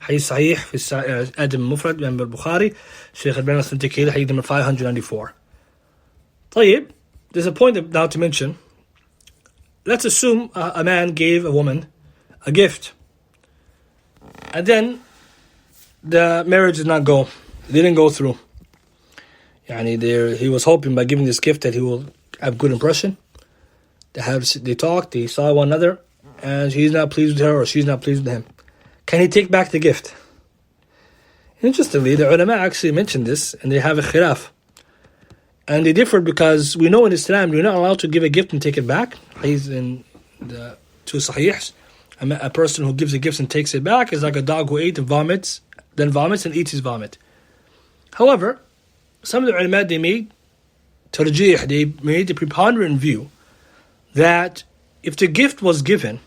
Hadith Sahih, Adab Mufrad, Imam al-Bukhari, Shaykh Al-Albani authenticated, hadith number 594. Tayyib, there's a point now to mention. Let's assume a man gave a woman a gift, and then the marriage did not go. It didn't go through. He was hoping by giving this gift that he will have good impression. They talked, they saw one another, and he's not pleased with her or she's not pleased with him. Can he take back the gift? Interestingly, the ulama actually mentioned this, and they have a khilaf. And they differed because we know in Islam you're not allowed to give a gift and take it back. He's in the two sahihs. A person who gives a gift and takes it back is like a dog who ate and vomits, then vomits and eats his vomit. However, some of the ulama, they made tarjih, they made the preponderant view that if the gift was given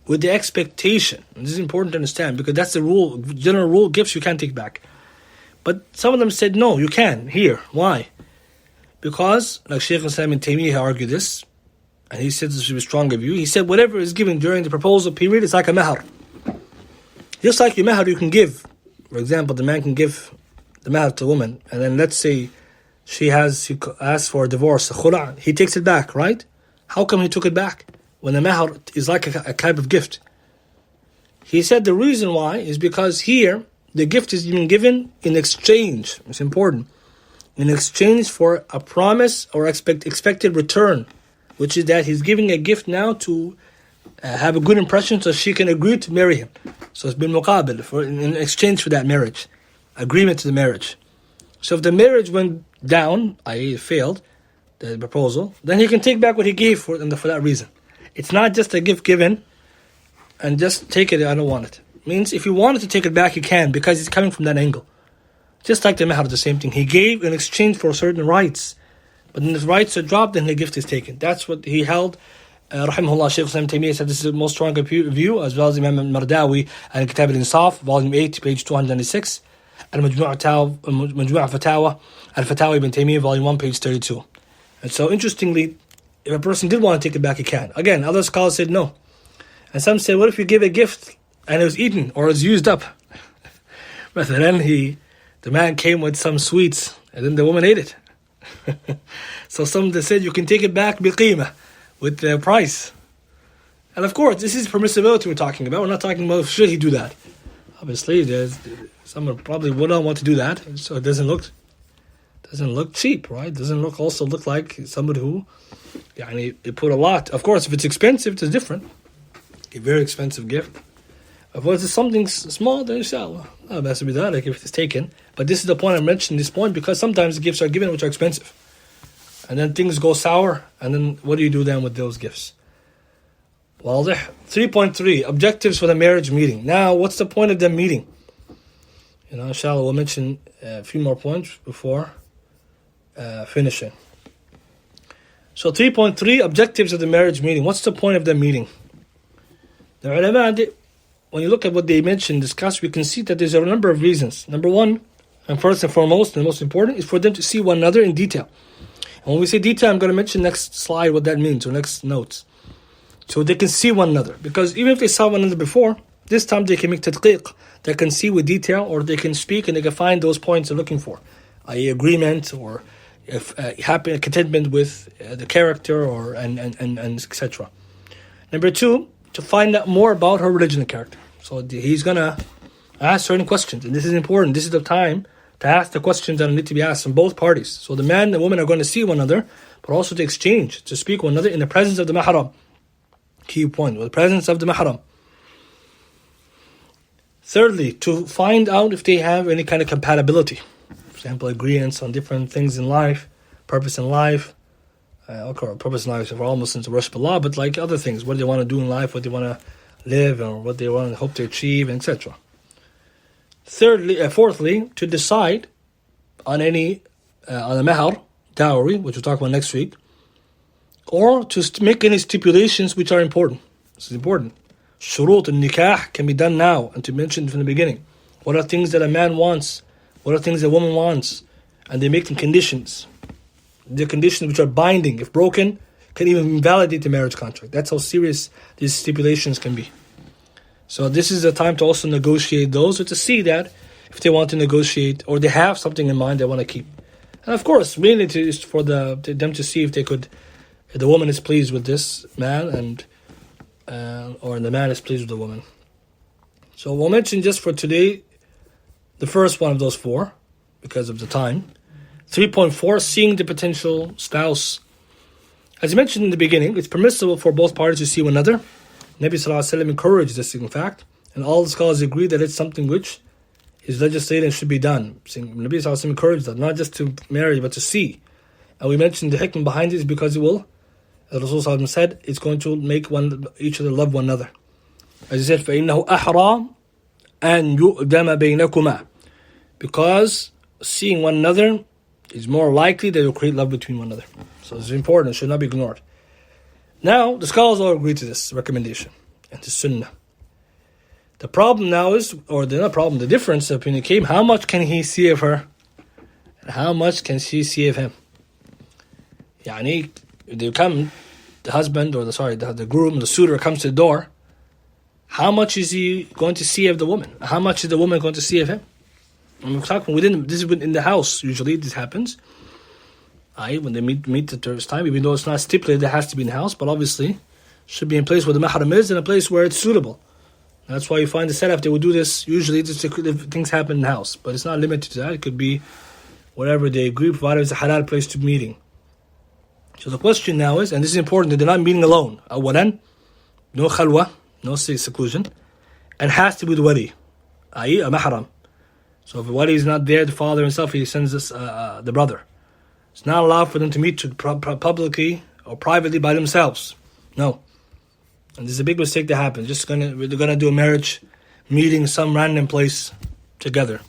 with the expectation, and this is important to understand because that's the rule, general rule, gifts you can't take back. But some of them said, no, you can. Here. Why? Because, like Shaykh Islam Ibn Taymiyyah argued this, and he said this was a stronger view. He said whatever is given during the proposal period is like a mahar. Just like your mahar you can give. For example, the man can give the mahar to a woman, and then let's say she asked for a divorce, a khula', he takes it back, right? How come he took it back when the mahar is like a type of gift? He said the reason why is because here the gift is being given in exchange. It's important. In exchange for a promise or expected return, which is that he's giving a gift now to have a good impression so she can agree to marry him. So it's been muqabil, in exchange for that marriage, agreement to the marriage. So if the marriage went down, i.e. failed, the proposal, then he can take back what he gave for that reason. It's not just a gift given and just take it, I don't want it. It means if he wanted to take it back, he can, because it's coming from that angle. Just like the mahar, the same thing. He gave in exchange for certain rights. But when the rights are dropped, then the gift is taken. That's what he held. Rahimahullah, Shaykh Islam Taymiyyah said this is the most strong view, as well as Imam Mardawi and Kitab al-Insaf, volume 8, page 296, and Majmu' Fatawa, Al-Fatawa Ibn Taymiyyah, volume 1, page 32. And so, interestingly, if a person did want to take it back, he can. Again, other scholars said no. And some said, what if you give a gift and it was eaten or it was used up? But then the man came with some sweets and then the woman ate it. So some they said you can take it back biqima, with the price. And of course, this is permissibility we're talking about. We're not talking about should he do that. Obviously, someone probably would not want to do that, so it doesn't look cheap, right? It doesn't look like somebody who, they put a lot. Of course, if it's expensive, it's different. A very expensive gift. If it's something small, then inshallah, it has to be that, like if it's taken. But this is the point I mentioned this point because sometimes gifts are given which are expensive. And then things go sour, and then what do you do then with those gifts? Well, 3.3, objectives for the marriage meeting. Now, what's the point of the meeting? Inshallah, we'll mention a few more points before finishing. So 3.3, objectives of the marriage meeting. What's the point of the meeting? The ulama, when you look at what they mentioned, discussed, we can see that there's a number of reasons. Number one, and first and foremost, and the most important, is for them to see one another in detail. And when we say detail, I'm going to mention next slide what that means, or next notes. So they can see one another. Because even if they saw one another before, this time they can make tadqiq. They can see with detail, or they can speak and they can find those points they're looking for. i.e. agreement, or happy contentment with the character, or and etc. Number two, to find out more about her religion and character. So he's going to ask certain questions. And this is important. This is the time to ask the questions that need to be asked from both parties. So the man and the woman are going to see one another, but also to exchange, to speak one another in the presence of the mahram. Key point, the presence of the mahram. Thirdly, to find out if they have any kind of compatibility. For example, agreements on different things in life, purpose in life. Purpose in life for all Muslims to worship Allah, but like other things, what they want to do in life, what they want to live, or what they want to hope to achieve, etc. Fourthly, to decide on on a mahar, dowry, which we'll talk about next week, or to make any stipulations which are important. This is important. Shurut and nikah can be done now, and to mention from the beginning. What are things that a man wants? What are things a woman wants? And they make them conditions. The conditions which are binding, if broken, can even invalidate the marriage contract. That's how serious these stipulations can be. So this is the time to also negotiate those, or to see that if they want to negotiate, or they have something in mind they want to keep. And of course, mainly is for them to see if the woman is pleased with this man, or the man is pleased with the woman. So we'll mention just for today the first one of those four, because of the time. 3.4, seeing the potential spouse. As I mentioned in the beginning, it's permissible for both parties to see one another. Nabi Sallallahu Alaihi Wasallam encouraged this, in fact, and all the scholars agree that it's something which is legislated and should be done. Nabi Sallallahu Alaihi Wasallam encouraged that, not just to marry, but to see. And we mentioned the hikmah behind it is because it will, as Rasul Sallallahu Alaihi Wasallam said, it's going to make each other love one another. As he said, فَإِنَّهُ أَحْرَى أَنْ يُؤْدَمَ بَيْنَكُمَا. Because seeing one another is more likely that it will create love between one another. So it's important, it should not be ignored. Now, the scholars all agree to this recommendation and to sunnah. The problem now is, or the problem, the difference opinion came, how much can he see of her? And how much can she see of him? They come, the husband, or the groom, the suitor comes to the door. How much is he going to see of the woman? How much is the woman going to see of him? And we're talking this is in the house, usually this happens. When they meet the first time, even though it's not stipulated it has to be in the house, but obviously should be in a place where the mahram is, and a place where it's suitable. That's why you find the setup, they will do this usually just if things happen in the house, but it's not limited to that. It could be whatever they agree, provided it's a halal place to meeting. So the question now is, and this is important, that they're not meeting alone. Awalan, no khalwa, no seclusion, and has to be the wali, i.e. a mahram. So if the wali is not there, the father himself, he sends us the brother. It's not allowed for them to meet publicly or privately by themselves. No. And this is a big mistake that happens. They're gonna do a marriage meeting some random place together.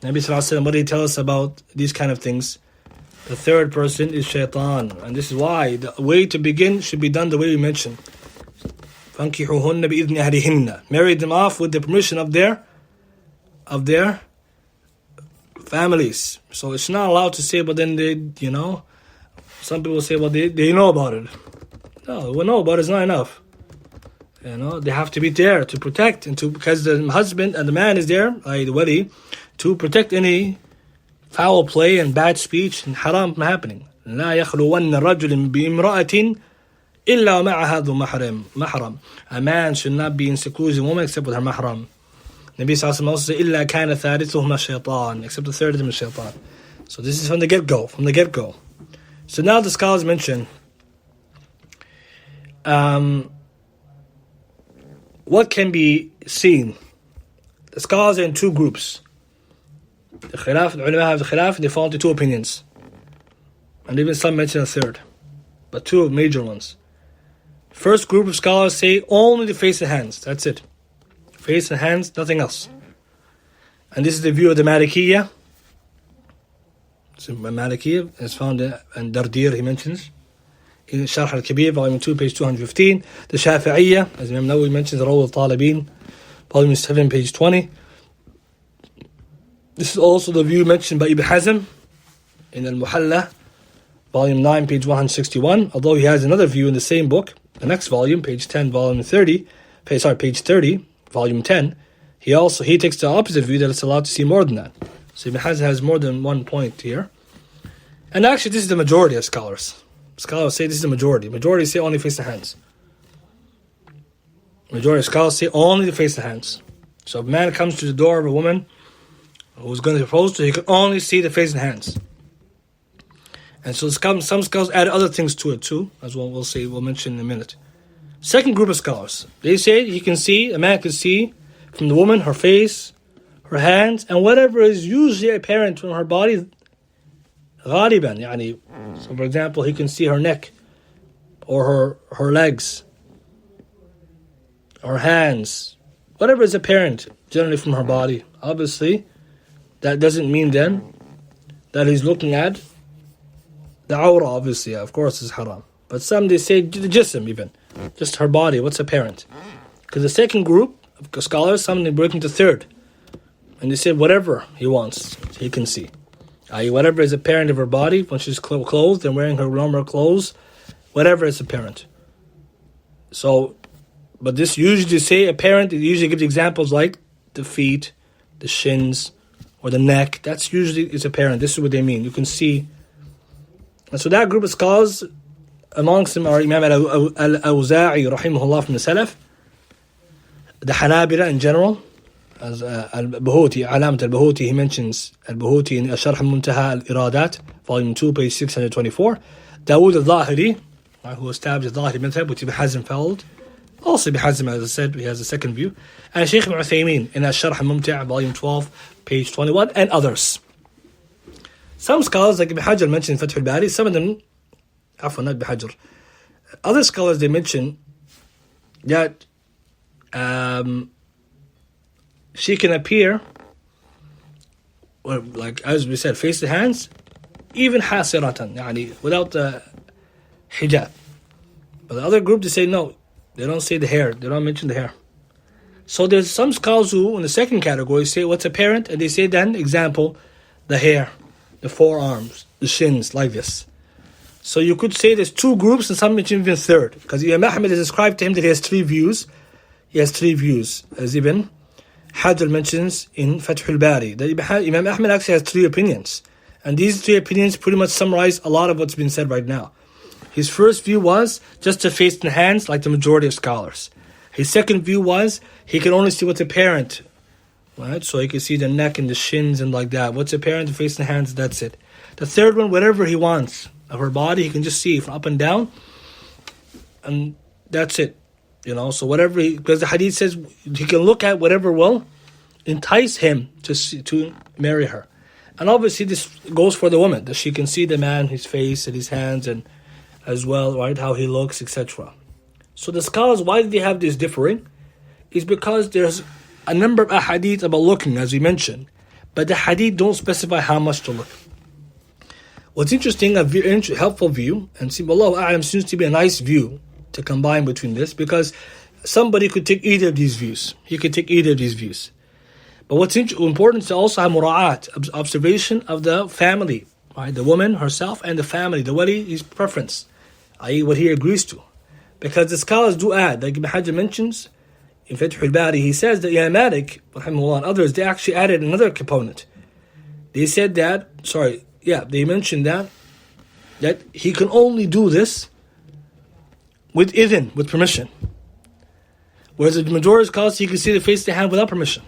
Nabi Sallallahu Alaihi Wasallam, what did he tell us about these kind of things? The third person is shaitan. And this is why the way to begin should be done the way we mentioned. فَانْكِحُوهُنَّ بِإِذْنِ أَهْلِهِنَّ. Marry them off with the permission of their families. So it's not allowed to say, but then some people say, well, they know about it. No, we know about it is not enough. They have to be there to protect, because the husband and the man is there, the wali, to protect any foul play and bad speech and haram from happening. لا يخلون رجل بامرأة إِلَّا وَمَعَهَا ذُو mahram. A man should not be in seclusion, woman, except with her mahram. Nabi Sallallahu Alaihi Wasallam also said, إِلَّا كَانَ ثَالِثُهُمَا shaitan, except the third of them is shaitan. So this is from the get-go. So now the scholars mention what can be seen. The scholars are in two groups. The ulama have the khilaf, and they fall into two opinions. And even some mention a third. But two major ones. First group of scholars say only the face and hands. That's it. Face and hands, nothing else. And this is the view of the Malikiyya. So Malikiyya is found in Dardir, he mentions. In Sharh al-Kabir, volume 2, page 215. The Shafi'iyya, as Imam Nawawi mentions, Rawl al-Talibin, volume 7, page 20. This is also the view mentioned by Ibn Hazm in Al-Muhalla, volume 9, page 161. Although he has another view in the same book, the next volume, page 10, volume 30, page 30, volume 10. He takes the opposite view that it's allowed to see more than that. So Ibn Hazm has more than one point here. And actually this is the majority of scholars. Scholars say this is the majority. Majority say only face and hands. Majority of scholars say only the face and hands. So if a man comes to the door of a woman who's going to propose to her, he can only see the face and hands. And so some scholars add other things to it too, as we'll mention in a minute. Second group of scholars, they say a man can see from the woman her face, her hands, and whatever is usually apparent from her body, غالبا, يعني. So for example, he can see her neck, or her legs, or hands, whatever is apparent generally from her body. Obviously, that doesn't mean then that he's looking at the awra, obviously, of course, is haram. But some, they say the jism even, just her body, what's apparent. Because the second group of scholars, some they break into third. And they say whatever he wants, he can see. I.e., whatever is apparent of her body, when she's clothed and wearing her normal clothes, whatever is apparent. So, but this usually say apparent, it usually gives examples like the feet, the shins, or the neck. That's usually is apparent. This is what they mean. You can see. And so that group of scholars, amongst them are Imam al-Awza'i, rahimahullah, from the Salaf, the Hanabila in general, as Al-Buhuti, Alamat al-Buhuti, he mentions al-Buhuti in Sharh al-Muntaha al-Iradat, volume 2, page 624. Dawood al-Zahiri, who established the Zahiri Madhab, which Ibn Hazm followed. Also Ibn Hazm, as I said, he has a second view. And Shaykh Ibn Uthaymeen in Sharh al-Mumti', volume 12, page 21, and others. Some scholars, like Ibn Hajar mentioned in Fath al-Bari, some of them, not Ibn Hajar, other scholars, they mention that she can appear, or like as we said, face to hands, even hasiratan, yani without the hijab. But the other group, they say no, they don't say the hair, they don't mention the hair. So there's some scholars who, in the second category, say what's apparent, and they say then, example, the hair, the forearms, the shins, like this. So you could say there's two groups, and some mention even third, because Imam Ahmed has described to him that he has three views. He has three views, as Ibn Hajar mentions in Fath al-Bari. That Imam Ahmed actually has three opinions. And these three opinions pretty much summarize a lot of what's been said right now. His first view was just the face and hands, like the majority of scholars. His second view was he can only see what's apparent. Right? So he can see the neck and the shins and like that. What's apparent, the face and hands, that's it. The third one, whatever he wants of her body, he can just see from up and down. And that's it. So whatever, because the hadith says he can look at whatever will entice him to marry her. And obviously this goes for the woman, that she can see the man, his face and his hands, and as well, right, how he looks, etc. So the scholars, why do they have this differing? Is because there's a number of ahadith about looking, as we mentioned, but the hadith don't specify how much to look. What's interesting, a helpful view, and Wallahu A'lam seems to be a nice view to combine between this, because somebody could take either of these views. He could take either of these views. But what's important is to also have mura'at, observation of the family, right? The woman herself and the family, the wali, his preference, i.e. what he agrees to. Because the scholars do add, like Ibn Hajar mentions in Fath al-Bari, he says that Imam Malik, rahimahullah, and others, they actually added another component. They said that, they mentioned that he can only do this with idhn, with permission. Whereas the majority of scholars, you can see the face of the hand without permission.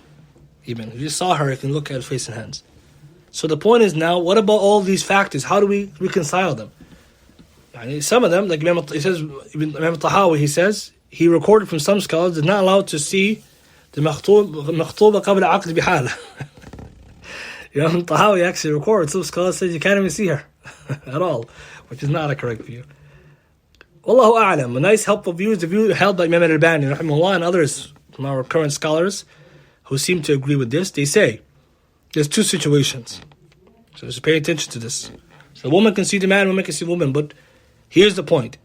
Even if you saw her, you can look at her face and hands. So the point is now, what about all these factors? How do we reconcile them? Some of them, like Imam Tahawi, he says, he recorded from some scholars, they're not allowed to see the makhtuba qabla aqd bihala. Imam Tahawi actually records, some scholars says you can't even see her at all, which is not a correct view. Wallahu a'lam. A nice helpful view is the view held by Imam al-Albani rahimahullah and others from our current scholars who seem to agree with this. They say there's two situations, so just pay attention to this. So the woman can see the man, woman can see the woman, but here's the point.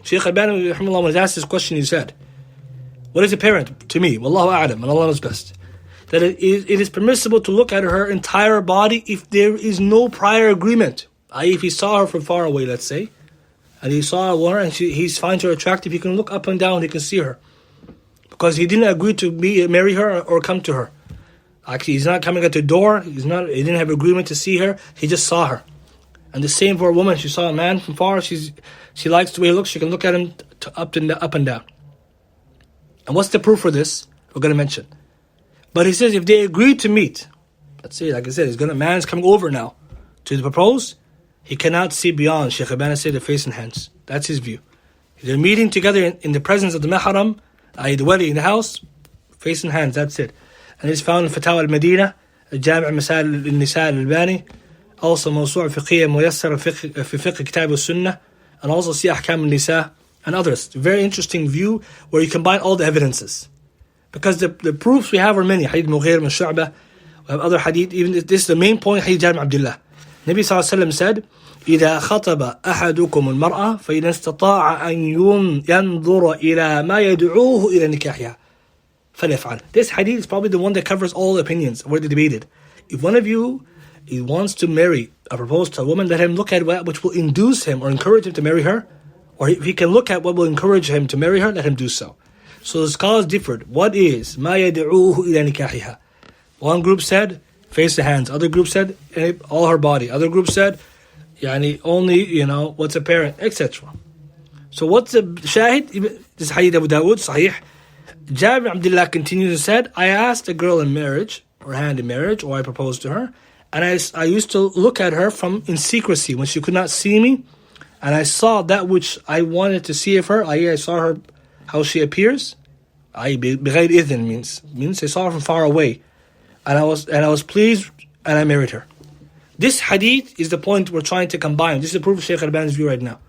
Shaykh al-Albani rahimahullah, when he was asked this question, he said, what is apparent to me, wallahu a'lam, and Allah knows best, that it is permissible to look at her entire body if there is no prior agreement. I.e., if he saw her from far away, let's say, and he saw her and he's finds her attractive, he can look up and down, he can see her. Because he didn't agree to marry her or come to her. Actually, he's not coming at the door, he didn't have agreement to see her, he just saw her. And the same for a woman, she saw a man from far, she likes the way he looks, she can look at him up and down. And what's the proof for this? We're going to mention. But he says if they agree to meet, let's say, like I said, man's coming over now to propose, he cannot see beyond, Shaykh Albani said, the face and hands. That's his view. They're meeting together in the presence of the mahram, i.e. the wedding in the house, face and hands, that's it. And it's found in Fatawa al-Madina, Jami' Masail al-Nisa al-Albani, also Mawsu' Fiqhiyya Muyassar fi Fiqh Kitab al-Sunnah, and also see Ahkam al-Nisa and others. Very interesting view where you combine all the evidences. Because the proofs we have are many. Hadith Mughir bin Shu'bah, we have other hadith, even this is the main point, Hadith Ibn Abdullah. Nabi sallallahu alayhi wa sallam said, إذا خطب أحدكم المرأة فإذا استطاع أن ينظر إلى ما يدعوه إلى نكاحها فليفعل. This hadith is probably the one that covers all the opinions where they debated. If one of you he wants to marry or propose to a woman, let him look at what which will induce him or encourage him to marry her, or if he can look at what will encourage him to marry her, let him do so. So the scholars differed. What is ما يدعوه إلى نكاحها? One group said face the hands. Other group said all her body. Other group said only what's apparent, etc. So what's the shahid? This hadith Abu Dawood, Sahih. Jabir ibn Abdullah continues and said, I asked a girl in marriage, or hand in marriage, or I proposed to her, and I used to look at her in secrecy when she could not see me, and I saw that which I wanted to see of her. I saw her how she appears. بغير إذن means I saw her from far away, and I was pleased, and I married her. This hadith is the point we're trying to combine. This is the proof of Shaykh Albani's view right now.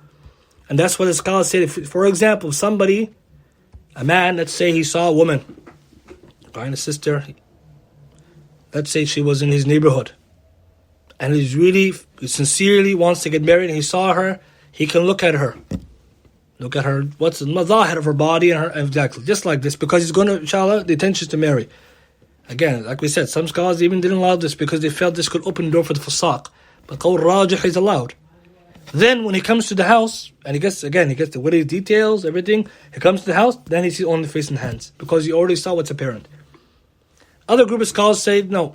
And that's what the scholars said. If, for example, a man, let's say he saw a woman, a sister, let's say she was in his neighborhood, and he sincerely wants to get married, and he saw her, he can look at her, what's the mazahir of her body, and her, exactly, just like this, because he's going to, inshallah, the intention is to marry. Again, like we said, some scholars even didn't allow this because they felt this could open the door for the fasaq. But qawl rajih is allowed. Then when he comes to the house, and he gets the wedding details, everything, he comes to the house, then he sees only face and hands, because he already saw what's apparent. Other group of scholars say, no,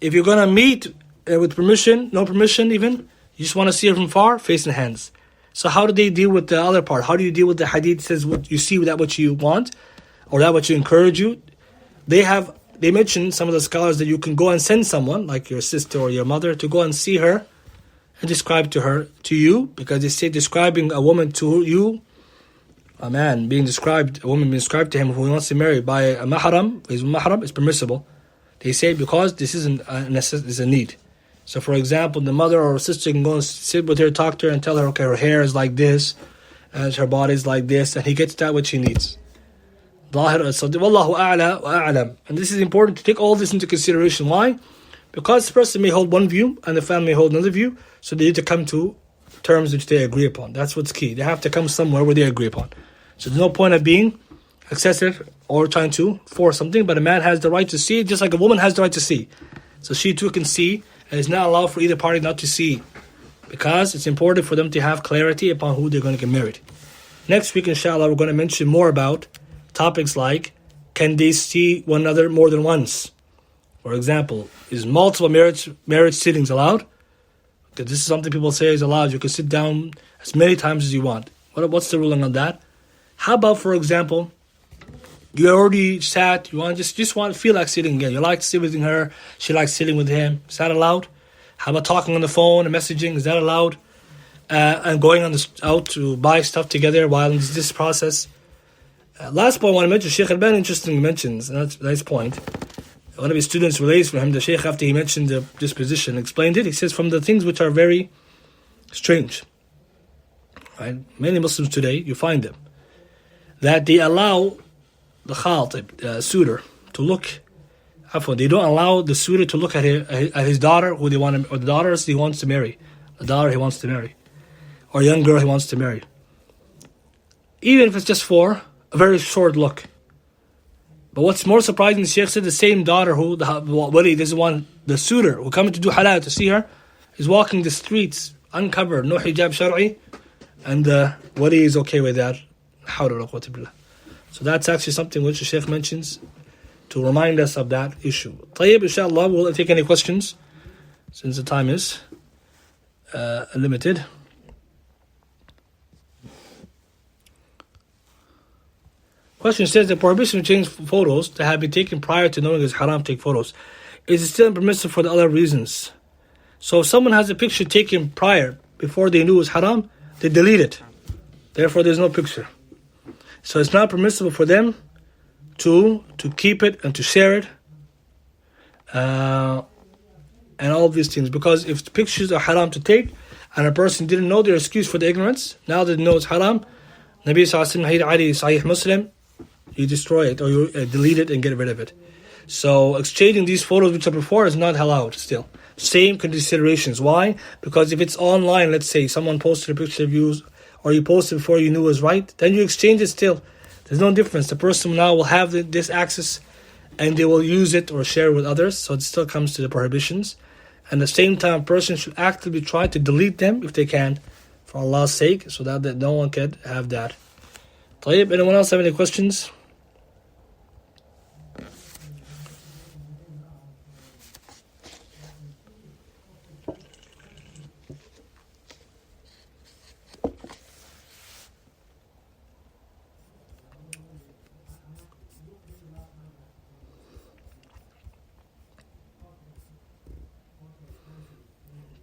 if you're going to meet with permission, no permission even, you just want to see her from far, face and hands. So how do they deal with the other part? How do you deal with the hadith that says what you see that what you want, or that what you encourage you? They mention, some of the scholars, that you can go and send someone, like your sister or your mother, to go and see her and describe to you, because they say describing a woman to you, a woman being described to him who he wants to marry by a mahram, his mahram, is permissible. They say because this isn't is a need. So for example, the mother or sister can go and sit with her, talk to her and tell her, okay, her hair is like this, and her body is like this, and he gets that what she needs. Wallahu a'la wa a'lam. And this is important to take all this into consideration. Why? Because this person may hold one view and the family may hold another view, so they need to come to terms which they agree upon. That's what's key. They have to come somewhere where they agree upon. So there's no point of being excessive or trying to force something, but a man has the right to see, just like a woman has the right to see. So she too can see, and it's not allowed for either party not to see, because it's important for them to have clarity upon who they're going to get married. Next week, inshallah, we're going to mention more about topics like, can they see one another more than once? For example, is multiple marriage sittings allowed? Because this is something people say is allowed. You can sit down as many times as you want. What's the ruling on that? How about, for example, you already sat, you want just want to feel like sitting again. You like to sit with her, she likes sitting with him. Is that allowed? How about talking on the phone and messaging? Is that allowed? And going out to buy stuff together while in this process. Last point I want to mention, Sheikh Al-Bani interestingly mentions, and that's a nice point. One of his students relates from him, the Sheikh, after he mentioned the disposition, explained it. He says, from the things which are very strange, right? Many Muslims today, you find them, that they allow the khatib, suitor, to look. They don't allow the suitor to look at his daughter, who they want, or the daughters he wants to marry, the daughter he wants to marry, or a young girl he wants to marry, even if it's just for a very short look. But what's more surprising, the Shaykh said the same daughter who the wali doesn't want, the suitor who coming to do halal to see her, is walking the streets uncovered, no hijab shar'i, and the wali is okay with that. So that's actually something which the Shaykh mentions to remind us of that issue. Tayyib, inshallah, we'll take any questions since the time is limited. Question says, the prohibition to change photos to have been taken prior to knowing it's haram to take photos, is it still permissible for the other reasons? So if someone has a picture taken prior, before they knew it was haram, they delete it. Therefore there's no picture. So it's not permissible for them to keep it and to share it, and all of these things. Because if the pictures are haram to take, and a person didn't know their excuse for the ignorance, now they know it's haram, Nabi Sallallahu Alaihi Wasallam, Sahih Muslim, you destroy it or you delete it and get rid of it. So exchanging these photos which are before is not allowed still. Same considerations. Why? Because if it's online, let's say someone posted a picture of you, or you posted before you knew it was right, then you exchange it still. There's no difference. The person now will have this access and they will use it or share it with others. So it still comes to the prohibitions. And at the same time, a person should actively try to delete them if they can, for Allah's sake, so that no one can have that. طيب, anyone else have any questions?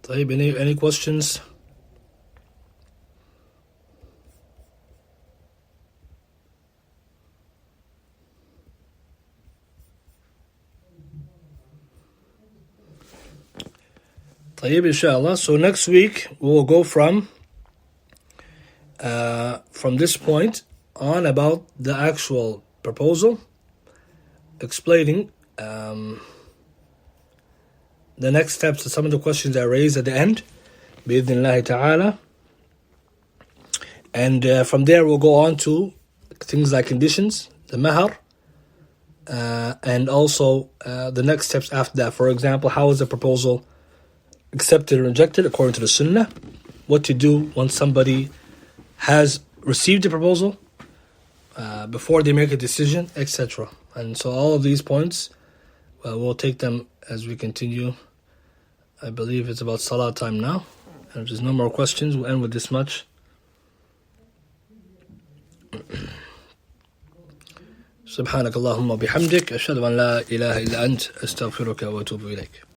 طيب, any questions? طيب, inshallah. So next week we will go from this point on about the actual proposal, explaining the next steps to some of the questions I raised at the end, bi'idhnillahi ta'ala. And from there we'll go on to things like conditions, the mahar, and also the next steps after that. For example, how is the proposal accepted or rejected according to the sunnah? What to do once somebody has received a proposal, before they make a decision, etc. And so all of these points, we'll take them as we continue. I believe it's about salah time now. And if there's no more questions, we'll end with this much. سبحانك اللهم وبحمدك أشهد أن لا إله إلا أنت أستغفرك وأتوب إليك.